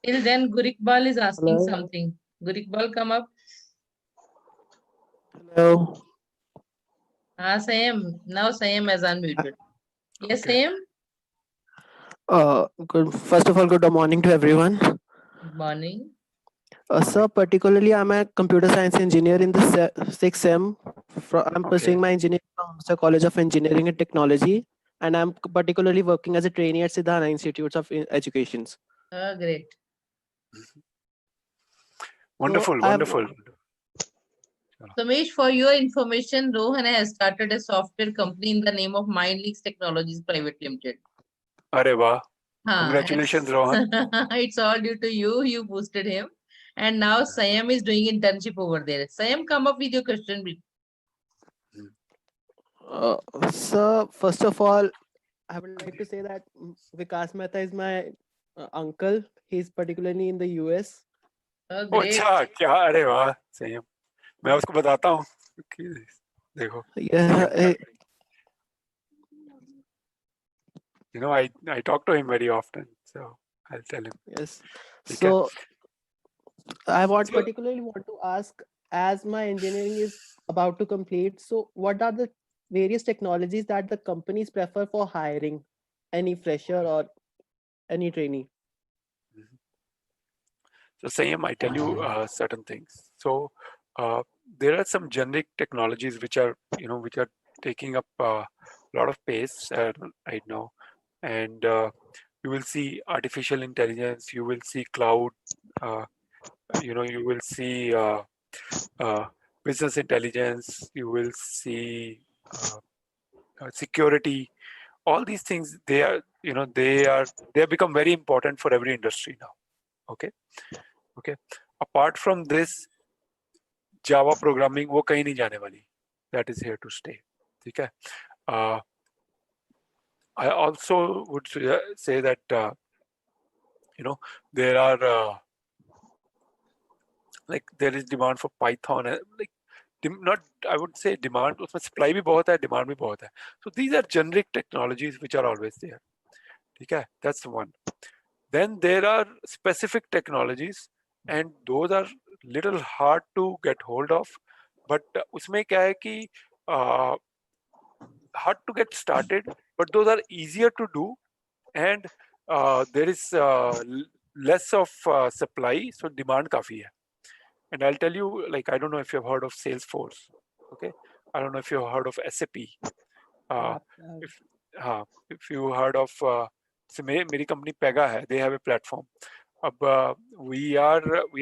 Till then, Gurikbal is asking Hello. something. Gurikbal, come up. Hello. Sam. Now Sam has unmuted. Yes, Okay. Sam. Good. First of all, good morning to everyone. Good morning. Sir, particularly, I'm a computer science engineer in the 6th sem. I'm pursuing my engineering from the College of Engineering and Technology, and I'm particularly working as a trainee at Siddhana Institutes of Education. Great. Wonderful, So wonderful. Sumesh, for your information, Rohan has started a software company in the name of MindLeaks Technologies Private Limited. अरे वाह. हाँ, Congratulations, Rohan. it's all due to you. You boosted him. And now Sam is doing internship over there. Sam, come up with your question, please. Sir, first of all, I would like to say that Vikas Mehta is my uncle. He's particularly in the US. Great. अच्छा क्या, अरे वाह सही है, मैं उसको बताता हूँ कि देखो, Yeah. you know, I talk to him very often, so I'll tell him. Yes. ठीक है? So I particularly want to ask, as my engineering is about to complete, so what are the various technologies that the companies prefer for hiring any fresher or any trainee? So Sanyam, I tell you certain things. So there are some generic technologies which are, you know, which are taking up a lot of pace right now, and you will see artificial intelligence, you will see cloud, you know, you will see business intelligence, you will see security. All these things, they are, you know, they have become very important for every industry now. Okay. Apart from this, Java programming वो कहीं नहीं जाने वाली. That is here to stay. ठीक है? I also would say that you know, there are like there is demand for Python, like not, I would say demand, उसमें supply भी बहुत है, demand भी बहुत है. So these are generic technologies which are always there. ठीक है? That's one. Then there are specific technologies, and those are little hard to get hold of, but उसमें क्या है कि hard to get started, but those are easier to do, and there is less of supply, so demand काफी है. And I'll tell you, like, I don't know if you've heard of Salesforce. Okay, I don't know if you've heard of SAP. If if you heard of so मेरी company Pega है, they have a platform. We are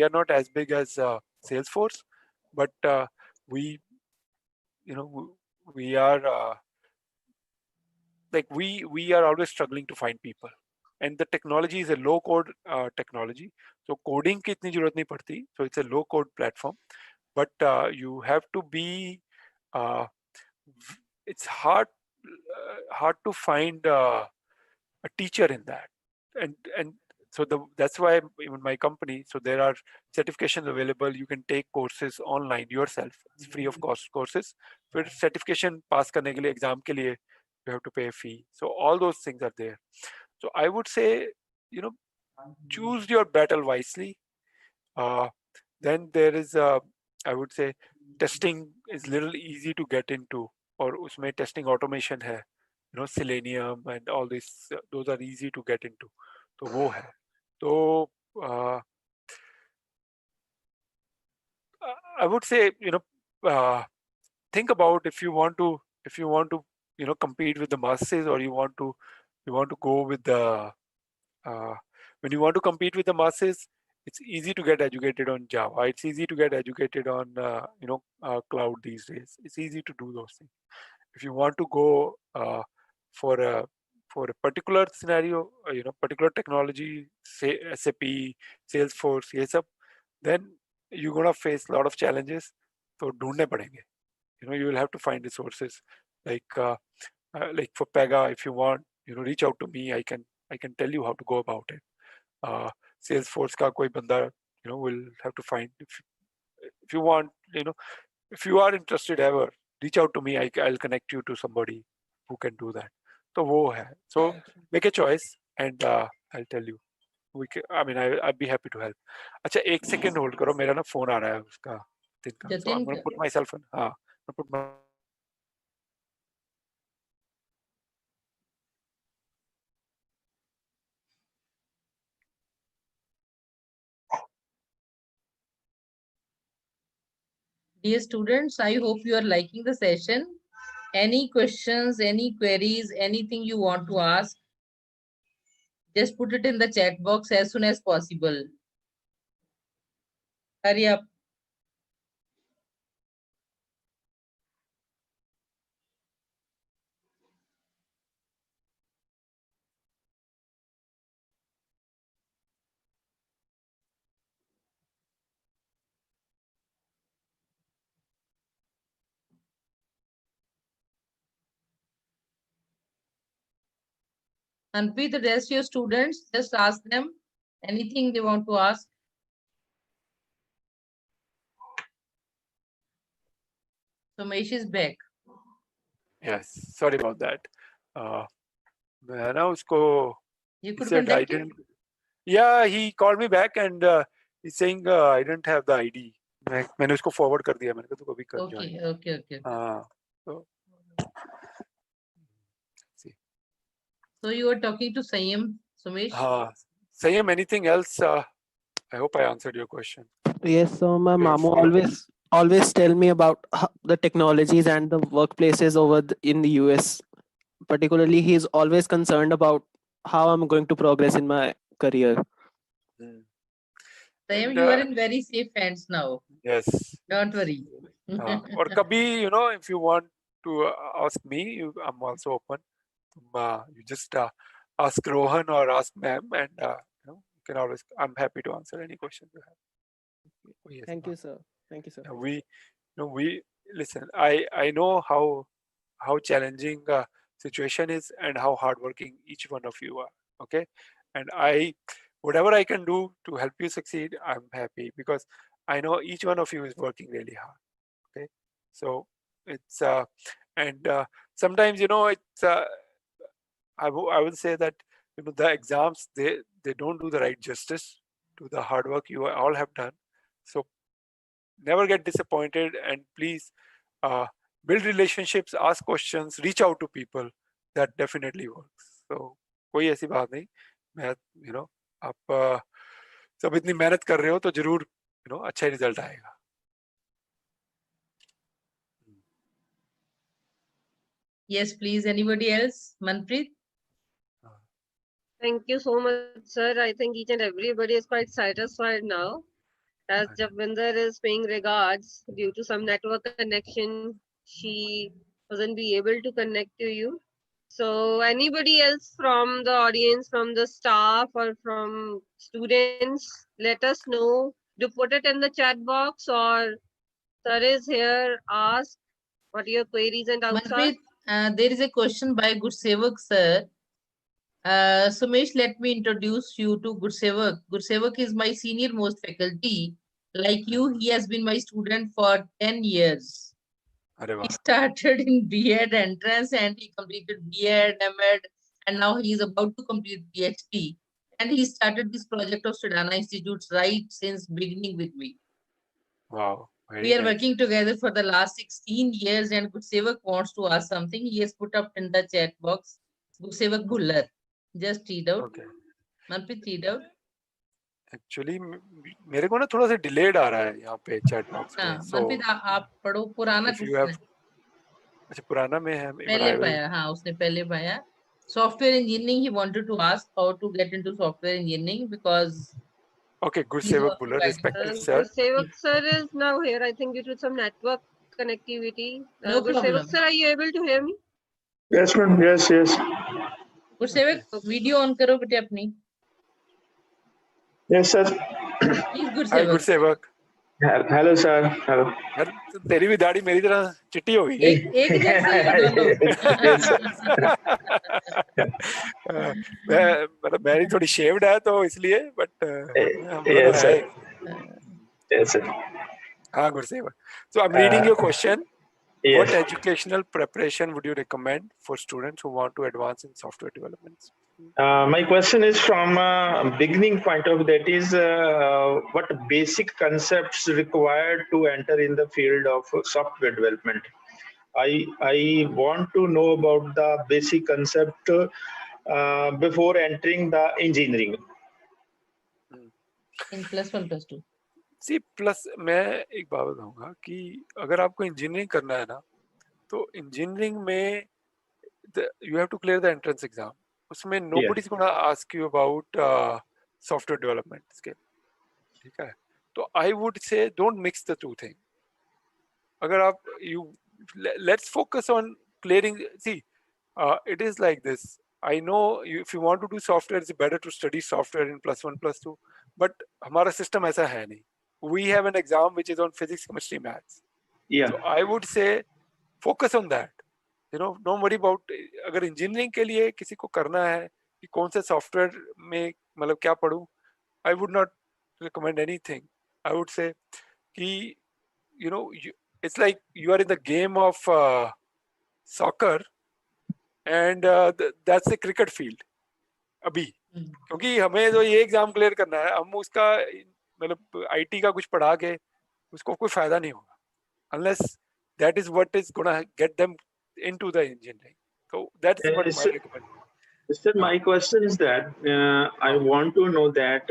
not as big as Salesforce, but we are like we are always struggling to find people, and the technology is a low code technology, so coding की इतनी जरूरत नहीं पड़ती, so it's a low code platform, but you have to be it's hard to find a teacher in that, and so that's why even my company, so there are certifications available. You can take courses online yourself. It's free of cost courses. फिर certification pass करने के लिए exam के लिए you have to pay a fee. So all those things are there. So I would say, choose your battle wisely. Then there is I would say testing is little easy to get into, और उसमें testing automation है, Selenium and all this, those are easy to get into. तो वो है. तो I would say, think about if you want to compete with the masses, or you want to go with the when you want to compete with the masses, it's easy to get educated on Java. It's easy to get educated on cloud these days. It's easy to do those things. If you want to go for a particular scenario, particular technology, say SAP, Salesforce, ये सब, then you're gonna face a lot of challenges. So ढूंढने पड़ेंगे. You will have to find resources like for Pega. If you want, reach out to me. I can tell you how to go about it. Salesforce का कोई बंदा, will have to find. If you want, if you are interested ever, reach out to me. I'll connect you to somebody who can do that. तो वो है. So make a choice, and I'll tell you. I'd be happy to help. अच्छा, एक second hold करो, मेरा ना phone आ रहा है उसका. So I'm gonna put myself on. Put my Dear students, I hope you are liking the session. Any questions, any queries, anything you want to ask, just put it in the chat box as soon as possible. Hurry up. And with the rest of your students, just ask them anything they want to ask. So Mesh is back. Yes, sorry about that. मैं ना उसको, You he could said I contact him? didn't. Yeah, he called me back and he's saying I didn't have the ID. मैंने उसको forward कर दिया. मैंने कहा तू कभी कर join. Okay. So see. So you were talking to Sayam, Sumesh? Sayam, anything else? I hope I answered your question. Yes, so my mamu always tell me about the technologies and the workplaces in the US. Particularly, he's always concerned about how I'm going to progress in my career. Sayam, you are in very safe hands now. Yes. Don't worry. Or kabhi, if you want to ask me, I'm also open. You just ask Rohan or ask ma'am, and you can always. I'm happy to answer any questions you have. Yes, Thank you, sir. Thank you, sir. We listen. I know how challenging situation is and how hardworking each one of you are. Okay, and whatever I can do to help you succeed, I'm happy, because I know each one of you is working really hard. Okay, so it's and sometimes it's I would say that the exams, they don't do the right justice to the hard work you all have done. So never get disappointed, and please build relationships, ask questions, reach out to people. That definitely works. So कोई ऐसी बात नहीं. मैं आप सब इतनी मेहनत कर रहे हो तो जरूर अच्छा ही रिजल्ट आएगा. Yes, please. Anybody else? Manpreet? Thank you so much, sir. I think each and everybody is quite satisfied now. As Javinder is paying regards, due to some network connection, she wasn't be able to connect to you. So anybody else from the audience, from the staff or from students, let us know. Do put it in the chat box, or sir is here. Ask what your queries and doubts are. Manpreet, there is a question by Gursevak sir. Sumesh, let me introduce you to Gursevak. Gursevak is my senior most faculty. Like you, he has been my student for 10 years. अरे He वाह. started in B.Ed entrance and he completed B.Ed, M.Ed, and now he is about to complete PhD. And he started this project of Sedana Institutes right since beginning with me. Wow. Very We are nice. working together for the last 16 years, and Gursevak wants to ask something. He has put up in the chat box. Gursevak Bhullar. Just read out. Okay. Manpreet, read out. Actually मेरे को ना थोड़ा सा delayed आ रहा है यहाँ पे chat box में. हाँ, सो मनप्रीत आप पढ़ो पुराना इफ यू क्वेश्चन हैव, अच्छा पुराना में है, but पहले I will. पाया. हाँ, उसने पहले पाया. Software engineering, he wanted to ask how to get into software engineering because Okay, he's Gursevak also Bhullar, respected graduate. sir. Gursevak sir is now here, I think, due to some network connectivity. No Gursevak problem. sir, are you able to hear me? Yes, ma'am. Yes, yes. Gursevak, video on करो बेटे अपनी. Yes, sir. Please Hi Gursevak. Gursevak. Hello, sir. Hello. यार तेरी भी दाढ़ी मेरी तरह चिट्टी हो गई. एक जैसी है दोनों. Yes, sir. मतलब मेरी थोड़ी शेव्ड है तो इसलिए, बट हम दोनों Yes, है. sir. Yes, sir. हाँ Gursevak. So I'm reading your question. What Yes. educational preparation would you recommend for students who want to advance in software development? My question is from a beginning point of that is what basic concepts required to enter in the field of software development. I want to know about the basic concept before entering the engineering. In +1, +2. C plus मैं एक बात बताऊंगा कि अगर आपको engineering करना है ना, तो इंजीनियरिंग में you have to clear the entrance exam. उसमें nobody is gonna ask you about software development skill. ठीक है, तो I would say don't mix the two thing. अगर आप let's focus on clearing. See it is like this. I know if you want to do software, it's better to study software in +1, +2, but हमारा system ऐसा है नहीं. We have an exam which is on physics, chemistry, maths. Yeah. So I would say focus on that. Don't worry about. अगर engineering के लिए किसी को करना है कि कौन से software में मतलब क्या पढूं, I would not recommend anything. I would say कि it's like you are in the game of soccer. And that's the cricket field अभी. क्योंकि हमें जो ये एग्जाम क्लियर करना है, हम उसका मतलब आईटी का कुछ पढ़ा के उसको कोई फायदा नहीं होगा unless that is what is gonna get them into the engineering. So that's what I recommend. Sir, my question is that I want to know that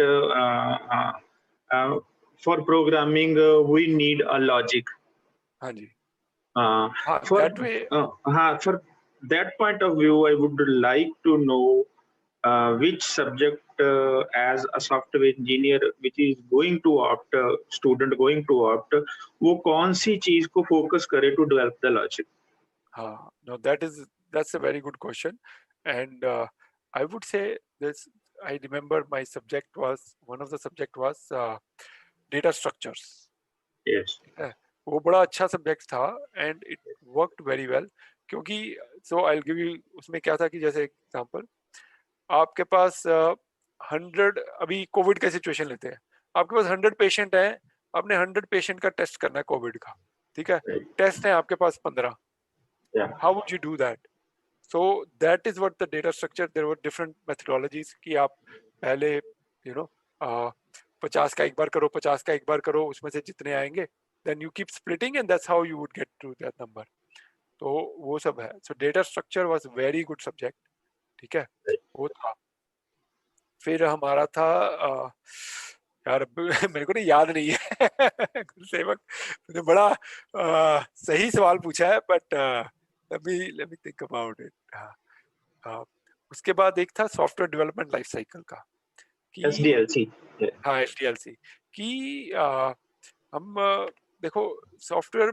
for programming we need a logic. हाँ जी. For that way. For that point of view, I would like to know which subject as a software engineer which is going to opt, student going to opt, वो कौन सी चीज को focus करे to develop the logic? No, that's a very good question, and I would say this. I remember my subject was one of the subject was data structures. Yes. वो बड़ा अच्छा subject था and it worked very well. क्योंकि so I'll give you, उसमें क्या था कि जैसे एग्जांपल आपके पास 100, अभी कोविड का सिचुएशन लेते हैं, आपके पास 100 पेशेंट हैं, आपने 100 पेशेंट का टेस्ट करना है कोविड का. ठीक है, टेस्ट है आपके पास 15. How would you do that? So that is what the data structure. There were different methodologies कि आप पहले 50 का एक बार करो, 50 का एक बार करो, उसमें से जितने आएंगे then you keep splitting and that's how you would get to that number. तो वो सब है. So data structure was very good subject. ठीक है, वो था. फिर हमारा था यार मेरे को ना याद नहीं है गुरुसेवक, तुमने बड़ा सही सवाल पूछा है, but let me think about it. उसके बाद एक था सॉफ्टवेयर डेवलपमेंट लाइफ साइकिल का, कि SDLC. हाँ SDLC, कि हम देखो सॉफ्टवेयर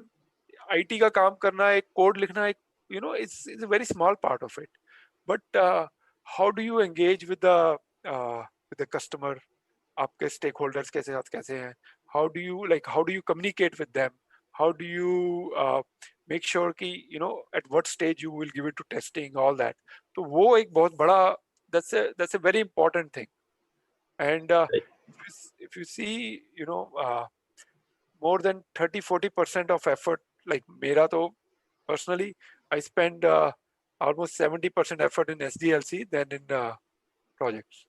IT का काम करना, एक कोड लिखना, एक it's a very small part of it, but how do you engage with the customer, आपके स्टेक होल्डर्स के साथ कैसे हैं, how do you communicate with them, how do you make sure कि at what stage you will give it to testing, all that. तो वो एक बहुत बड़ा, that's a very important thing. And if you see, more than 30-40% of effort, like mera to personally, I spend almost 70% effort in SDLC than in projects.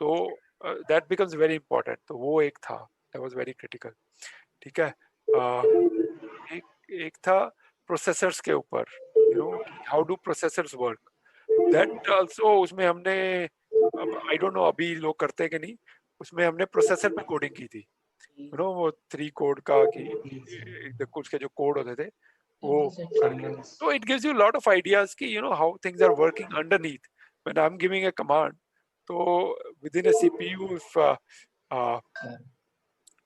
So that becomes very important. तो वो एक था, that was very critical. ठीक है. एक था processors के ऊपर, how do processors work. That also उसमें हमने, अब I don't know अभी लोग करते हैं कि नहीं, उसमें हमने प्रोसेसर पे कोडिंग की थी, वो 3 कोड का, कि कुछ के जो कोड होते थे वो करके. तो it gives you a lot of ideas कि how things are working underneath when I'm giving a command. तो within a CPU, if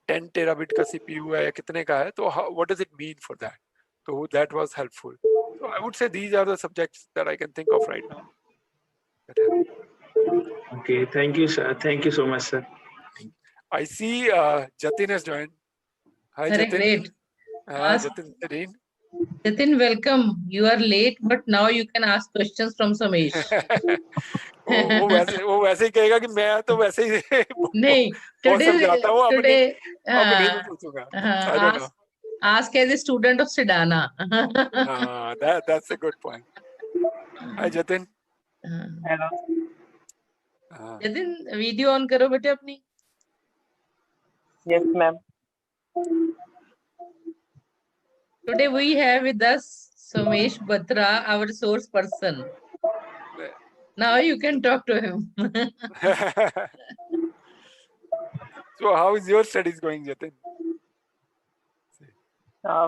10 terabit का CPU है या कितने का है, तो what does it mean for that? So that was helpful. So I would say these are the subjects that I can think of right now. Okay, thank you, sir. Thank you so much, sir. I see Jatin has joined. Hi, Very Jatin. great. Jatin Tareen. Jatin, welcome. You are late, but now you can ask questions from Samesh. वो वैसे ही कहेगा कि मैं तो वैसे ही नहीं, बहुत समझाता हूँ, today, अब नहीं मैं पूछूंगा. I don't know. Ask as a student of Sedana. That's a good point. Hi, Jatin. Hello. Jatin, video on करो बेटे अपनी. Yes, ma'am. Today we have with us Somesh Batra, our source person. Now you can talk to him. So how is your studies going, Jatin?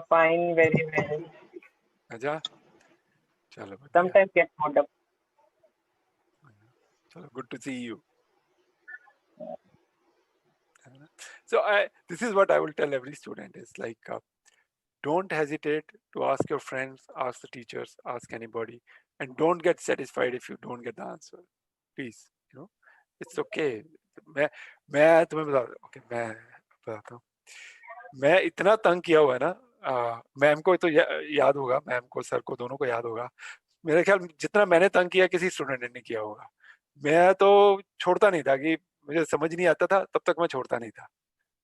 Fine, very well. अच्छा, चलो. Sometimes get bored up. Chalo, good to see you. So this is what I will tell every student is like, don't hesitate to ask your friends, ask the teachers, ask anybody, and don't get satisfied if you don't get the answer. Please, it's okay. मैं तुम्हें मैं बताता हूँ. मैं इतना तंग किया हुआ है ना, मैम को तो याद होगा, मैम को, सर को, दोनों को याद होगा. मेरे ख्याल जितना मैंने तंग किया किसी स्टूडेंट ने नहीं किया होगा. मैं तो छोड़ता नहीं था, कि मुझे समझ नहीं आता था तब तक मैं छोड़ता नहीं था.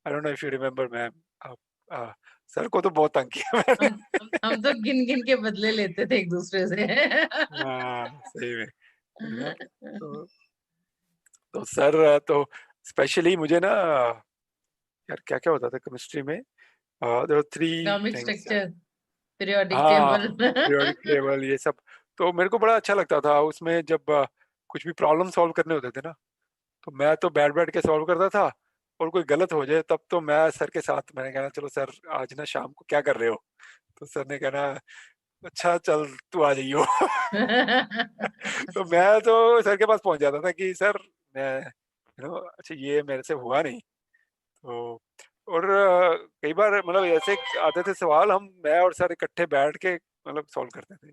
I don't know if you remember, ma'am. Sir को तो बहुत तंग किया मैंने. हम तो गिन गिन के बदले लेते थे एक दूसरे से. सही में. तो सर तो स्पेशली मुझे ना, यार क्या क्या होता था केमिस्ट्री में, there were 3 Atomic things. structure, periodic table. periodic table, ये सब तो मेरे को बड़ा अच्छा लगता था. उसमें जब कुछ भी प्रॉब्लम सॉल्व करने होते थे ना, तो मैं तो बैठ के सॉल्व करता था, और कोई गलत हो जाए तब तो मैं सर के साथ, मैंने कहना चलो सर आज ना शाम को क्या कर रहे हो, तो सर ने कहना अच्छा चल तू आ जाइयो. तो मैं तो सर के पास पहुंच जाता था कि सर मैं अच्छा ये मेरे से हुआ नहीं. तो और कई बार मतलब ऐसे आते थे सवाल, मैं और सर इकट्ठे बैठ के मतलब सॉल्व करते थे,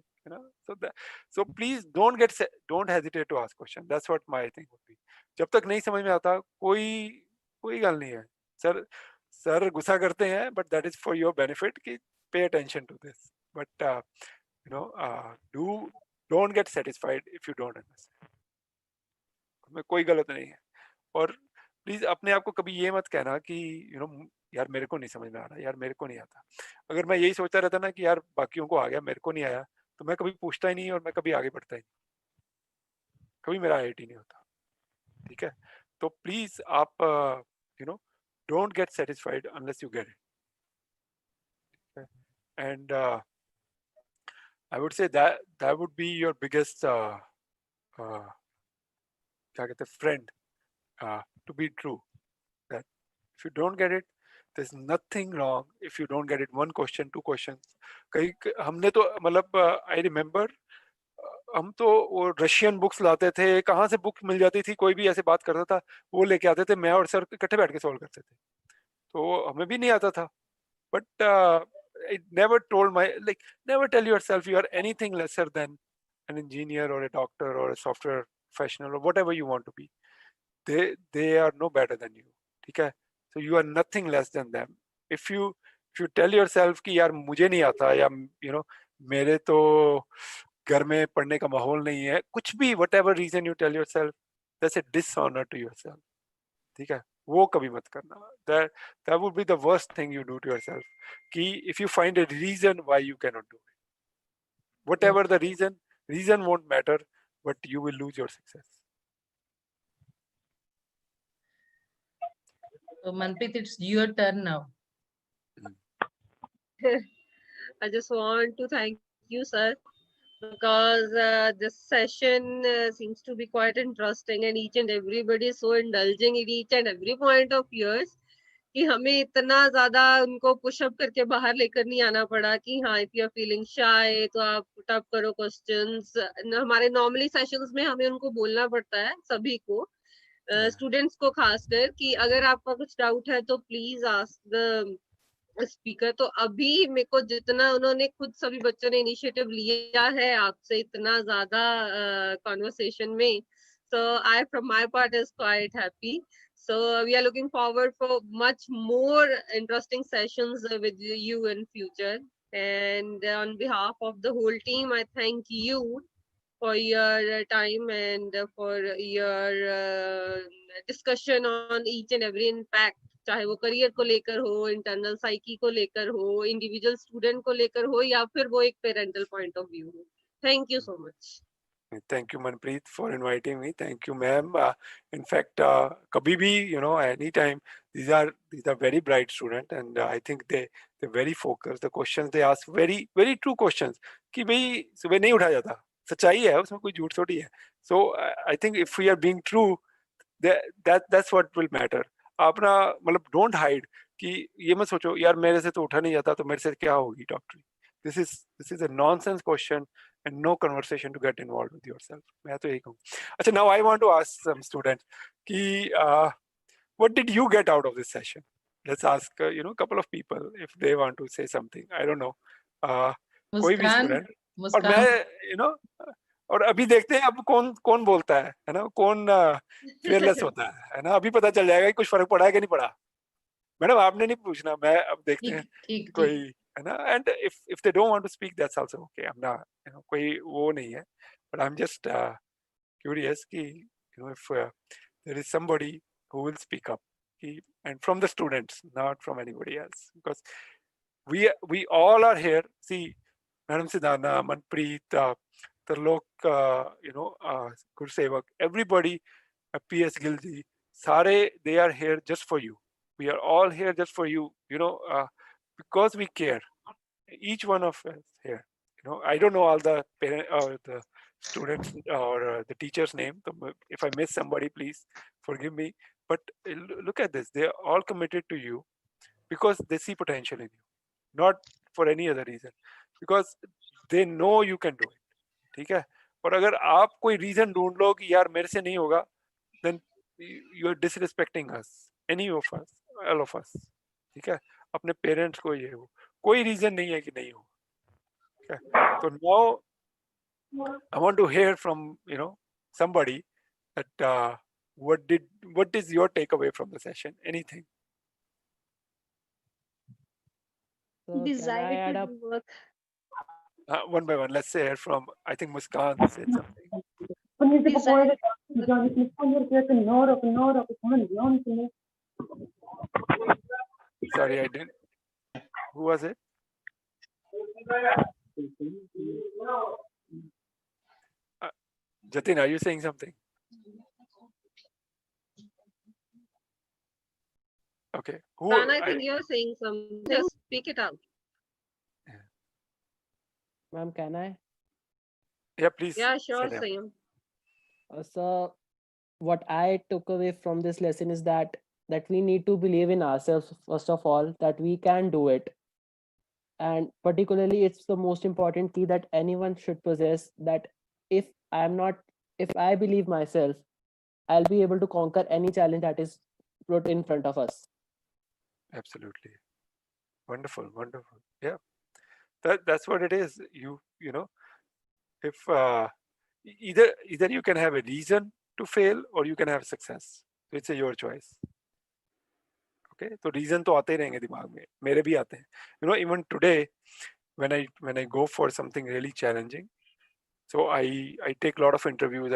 so please don't hesitate to ask question. That's what my thing would be. जब तक नहीं समझ में आता, कोई गल नहीं है. सर गुस्सा करते हैं, but that is for your benefit, कि pay attention to this, but don't get satisfied if you don't understand. में कोई गलत नहीं है. और प्लीज अपने आप को कभी ये मत कहना कि यार मेरे को नहीं समझ में आ रहा, यार मेरे को नहीं आता. अगर मैं यही सोचता रहता ना कि यार बाकियों को आ गया, मेरे को नहीं आया, तो मैं कभी पूछता ही नहीं और मैं कभी आगे बढ़ता ही नहीं, कभी मेरा IIT नहीं होता. ठीक है. तो प्लीज आप don't get satisfied unless you get it. And I would say that would be your biggest क्या कहते हैं friend, to be true. That if you don't get it, there's nothing wrong if you don't get it. One question, two questions. कई हमने तो मतलब I remember हम तो वो रशियन बुक्स लाते थे, कहाँ से बुक मिल जाती थी, कोई भी ऐसे बात करता था वो लेके आते थे, मैं और सर इकट्ठे बैठ के सॉल्व करते थे, तो हमें भी नहीं आता था. But I never told never tell yourself you are anything lesser than an engineer or a doctor or a software professional or whatever you want to be. They are no better than you. ठीक है? So you are nothing less than them. If you tell yourself कि यार मुझे नहीं आता, या मेरे तो घर में पढ़ने का माहौल नहीं है, कुछ भी, whatever reason you tell yourself, that's a dishonor to yourself. ठीक है? वो कभी मत करना. That would be the worst thing you do to yourself. कि if you find a reason why you cannot do it, whatever the reason won't matter, but you will lose your success. So Manpreet, it's your turn now. I just want to thank you, sir, because this session seems to be quite interesting, and each and everybody is so indulging in each and every point of yours कि हमें इतना ज्यादा उनको pushup करके बाहर लेकर नहीं आना पड़ा कि हाँ, इफ यू आर फीलिंग शाय तो आप पुट अप करो क्वेश्चंस. हमारे नॉर्मली सेशंस में हमें उनको बोलना पड़ता है, सभी को, स्टूडेंट्स को खासकर, कि अगर आपका कुछ डाउट है तो प्लीज आस्क द स्पीकर. तो अभी मेरे को जितना उन्होंने खुद सभी बच्चों ने इनिशिएटिव लिया है आपसे इतना ज्यादा कॉन्वर्सेशन में, so I from my part is quite happy. So we are looking forward for much more interesting sessions with you in future. And on behalf of the whole team, I thank you for your time and for your discussion on each and every impact. चाहे वो career को लेकर हो, internal psyche को लेकर हो, individual student को लेकर हो, या फिर वो एक पेरेंटल पॉइंट ऑफ व्यू हो. Thank you so much. Thank you, Manpreet, for inviting me. Thank you, ma'am. In fact, kabhi bhi, anytime, these are very bright students, and I think they're very focused. The questions they ask, very very true questions. कि भाई सुबह नहीं उठा जाता, सच्चाई है, उसमें कोई झूठ थोड़ी है. So I think if we are being true, that's what will matter. आप ना मतलब don't hide कि ये मत सोचो यार मेरे से तो उठा नहीं जाता तो मेरे से क्या होगी डॉक्टरी. This is a nonsense question and no conversation to get involved with yourself. मैं तो यही कहूँ. अच्छा, now I want to ask some students कि what did you get out of this session? Let's ask couple of people if they want to say something. I don't know. कोई भी student. और मैं और अभी देखते हैं अब कौन बोलता है ना, कौन fearless होता है ना. अभी पता चल जाएगा कि कुछ फर्क पड़ा है कि नहीं पड़ा. मैडम आपने नहीं पूछना, मैं अब देखते हैं कोई है ना. And if they don't want to speak, that's also okay. I'm not, कोई वो नहीं है. But I'm just curious कि if there is somebody who will speak up, and from the students, not from anybody else, because we all are here. See, Madam Siddhana, Manpreet, Tarlok, Gursevak, everybody, PS Gilji, Sare, they are here just for you. We are all here just for you, because we care. Each one of us here. I don't know all the parent or the students or the teacher's name. If I miss somebody, please forgive me. But look at this. They are all committed to you because they see potential in you, not for any other reason. Because they know you can do it. ठीक है? और अगर आप कोई reason ढूंढ लो कि यार मेरे से नहीं होगा, then you are disrespecting us, any of us, all of us. ठीक है? अपने पेरेंट्स को ये हो, कोई रीजन नहीं है कि नहीं हो. So now I want to hear from somebody that what is your takeaway from the session? Anything? So Desire to do work. One by one. Let's say from, I think Muskan said something. Sorry, I didn't. Who was it? Jatin, are you saying something? Okay. Dan, I think you're saying something. Just speak it out. Ma'am, can I? Yeah, please. Yeah, sure, Sam. So what I took away from this lesson is that we need to believe in ourselves first of all, that we can do it. And particularly it's the most important key that anyone should possess, that if I believe myself, I'll be able to conquer any challenge that is put in front of us. Absolutely. Wonderful, wonderful. Yeah. That's what it is. You know, if either you can have a reason to fail or you can have success. So it's your choice. Okay, तो reason तो आते ही रहेंगे दिमाग में, मेरे भी आते हैं. You know, even today, when I go for something really challenging, so I take a lot of interviews.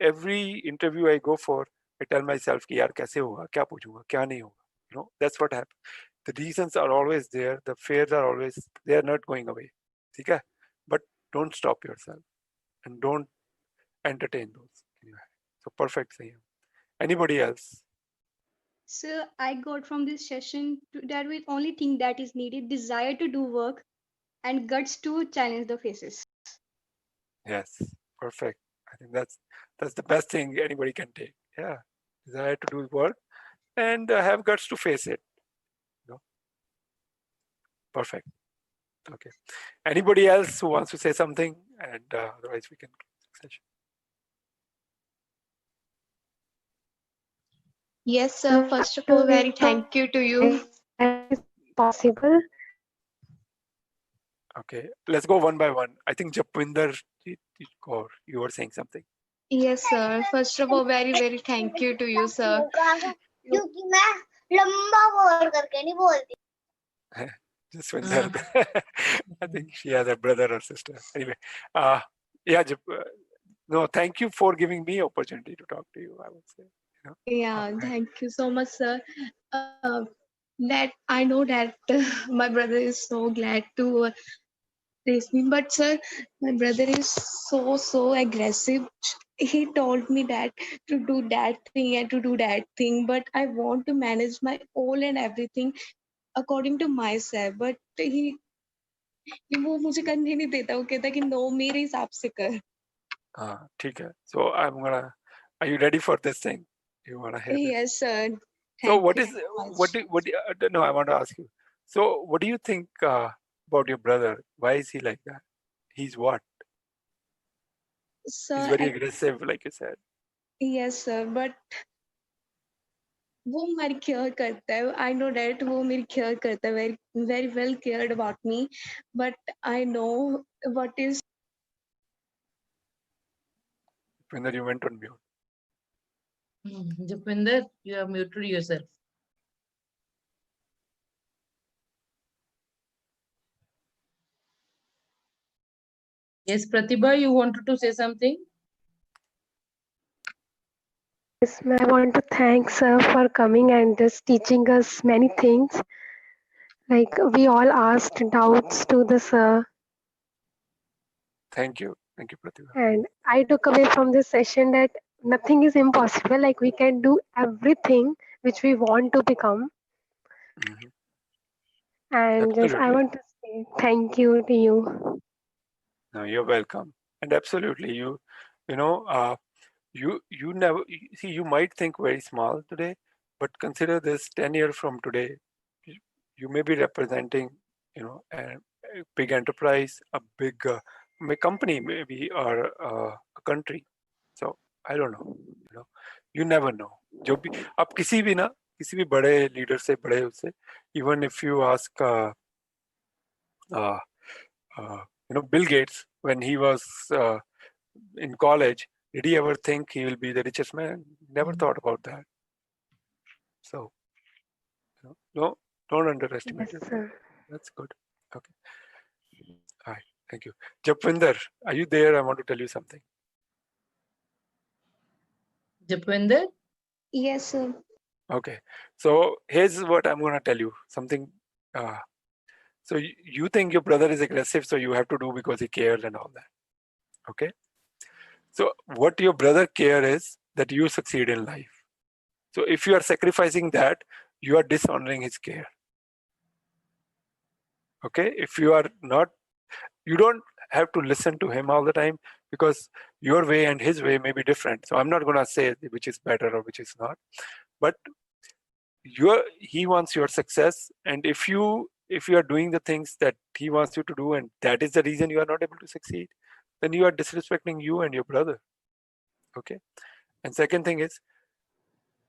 Every interview I go for, I tell myself कि यार कैसे होगा, क्या पूछूंगा, क्या नहीं होगा. You know, that's what happens. The reasons are always there. The fears are always, they are not going away. ठीक है? But don't stop yourself and don't entertain those. So perfect. Anybody else? So I got from this session that we only think that is needed, desire to do work and guts to challenge the faces. Yes, perfect. I think that's the best thing anybody can take. Yeah, desire to do work and have guts to face it. You know? Perfect. Okay. Anybody else who wants to say something? And otherwise we can close the session. Yes, sir. First of all, very thank you to you. Is possible. Okay, let's go one by one. I think Japwinder, you were saying something. Yes, sir. First of all, very, very thank you to you, sir. क्योंकि मैं लंबा बोल करके नहीं बोलती. Jaswinder. I think she has a brother or sister. Anyway, yeah, no, thank you for giving me opportunity to talk to you, I would say. You know? Yeah, thank you so much, sir. That I know that my brother is so glad to raise me, but sir, my brother is so aggressive. He told me that to do that thing and to do that thing, but I want to manage my all and everything according to myself. But वो मुझे करने नहीं देता. वो कहता कि no, मेरे हिसाब से कर. ठीक है. So are you ready for this thing? You wanna hear this? Yes, sir. So no, I want to ask you. So what do you think about your brother? Why is he like that? He's what? Sir, he's very aggressive, like you said. Yes, sir, but वो मेरी care करता है. I know that वो मेरी care करता है. Very well cared about me, but I know what is. Japwinder, you went on mute. Japwinder, you have muted yourself. Yes, Pratibha, you wanted to say something? Yes, ma'am. I want to thank sir for coming and just teaching us many things. Like we all asked doubts to the sir. Thank you, Pratibha. And I took away from this session that nothing is impossible. Like we can do everything which we want to become. And just I Absolutely. want to say thank you to you. No, you're welcome. And absolutely, you know, you never see. You might think very small today, but consider this: 10 years from today, you may be representing, you know, a big enterprise, a big company, maybe, or a country. So I don't know. You know, you never know. जो भी आप किसी भी बड़े leader से बड़े उससे, even if you ask, you know, Bill Gates, when he was in college, did he ever think he will be the richest man? Never thought about that. So, you know, no, don't underestimate Yes, yourself. sir. That's good. Okay. All right. Thank you. Japwinder, are you there? I want to tell you something. Japwinder? Yes, sir. Okay. So here's what I'm going to tell you. Something. So you think your brother is aggressive, so you have to do because he cares and all that. Okay. So what your brother cares is that you succeed in life. So if you are sacrificing that, you are dishonoring his care. Okay. If you are not, you don't have to listen to him all the time, because your way and his way may be different. So I'm not going to say which is better or which is not, but he wants your success, and if you are doing the things that he wants you to do, and that is the reason you are not able to succeed, then you are disrespecting you and your brother. Okay. And second thing is,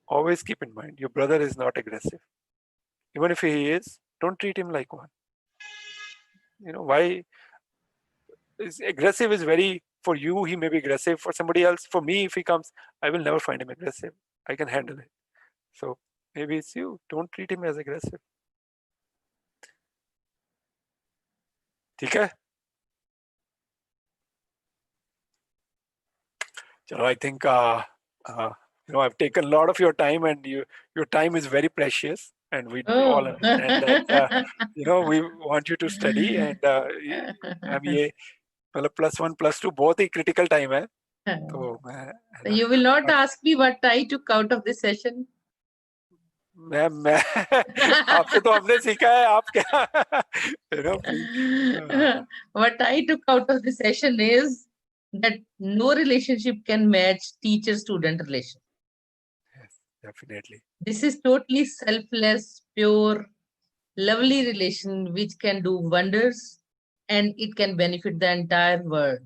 always keep in mind, your brother is not aggressive. Even if he is, don't treat him like one. Why? Aggressive is very, for you, he may be aggressive. For somebody else, for me, if he comes, I will never find him aggressive. I can handle it. So maybe it's you. Don't treat him as aggressive. ठीक है? So I think I've taken a lot of your time, and your time is very precious, and we all understand that we want you to study, and अब ये मतलब +1 +2 बहुत ही critical time है. तो you will not ask me what I took out of this session. मैं आपसे तो हमने सीखा है, आप क्या please. What I took out of the session is that no relationship can match teacher-student relation. Yes, definitely. This is totally selfless, pure, lovely relation which can do wonders, and it can benefit the entire world.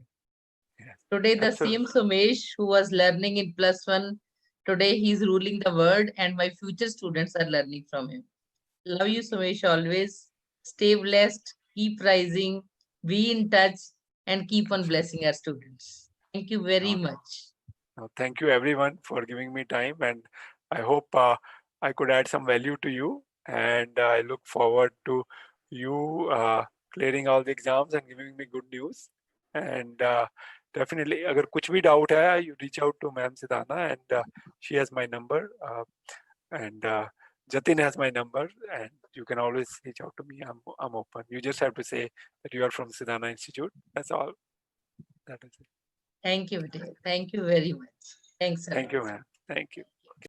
Yes, today, the absolutely. same Somesh who was learning in +1, today he is ruling the world, and my future students are learning from him. Love you, Somesh, always. Stay blessed, keep rising, be in touch, and keep on blessing our students. Thank you very much. Thank you everyone for giving me time, and I hope I could add some value to you, and I look forward to you clearing all the exams and giving me good news. And definitely, अगर कुछ भी doubt है, you reach out to Ma'am Sidana, and she has my number, and Jatin has my number, and you can always reach out to me. I'm open. You just have to say that you are from Sidana Institute. That's all. That is it. Thank you, dear. Thank you very much. Thanks. Thank you, ma'am. Thank you.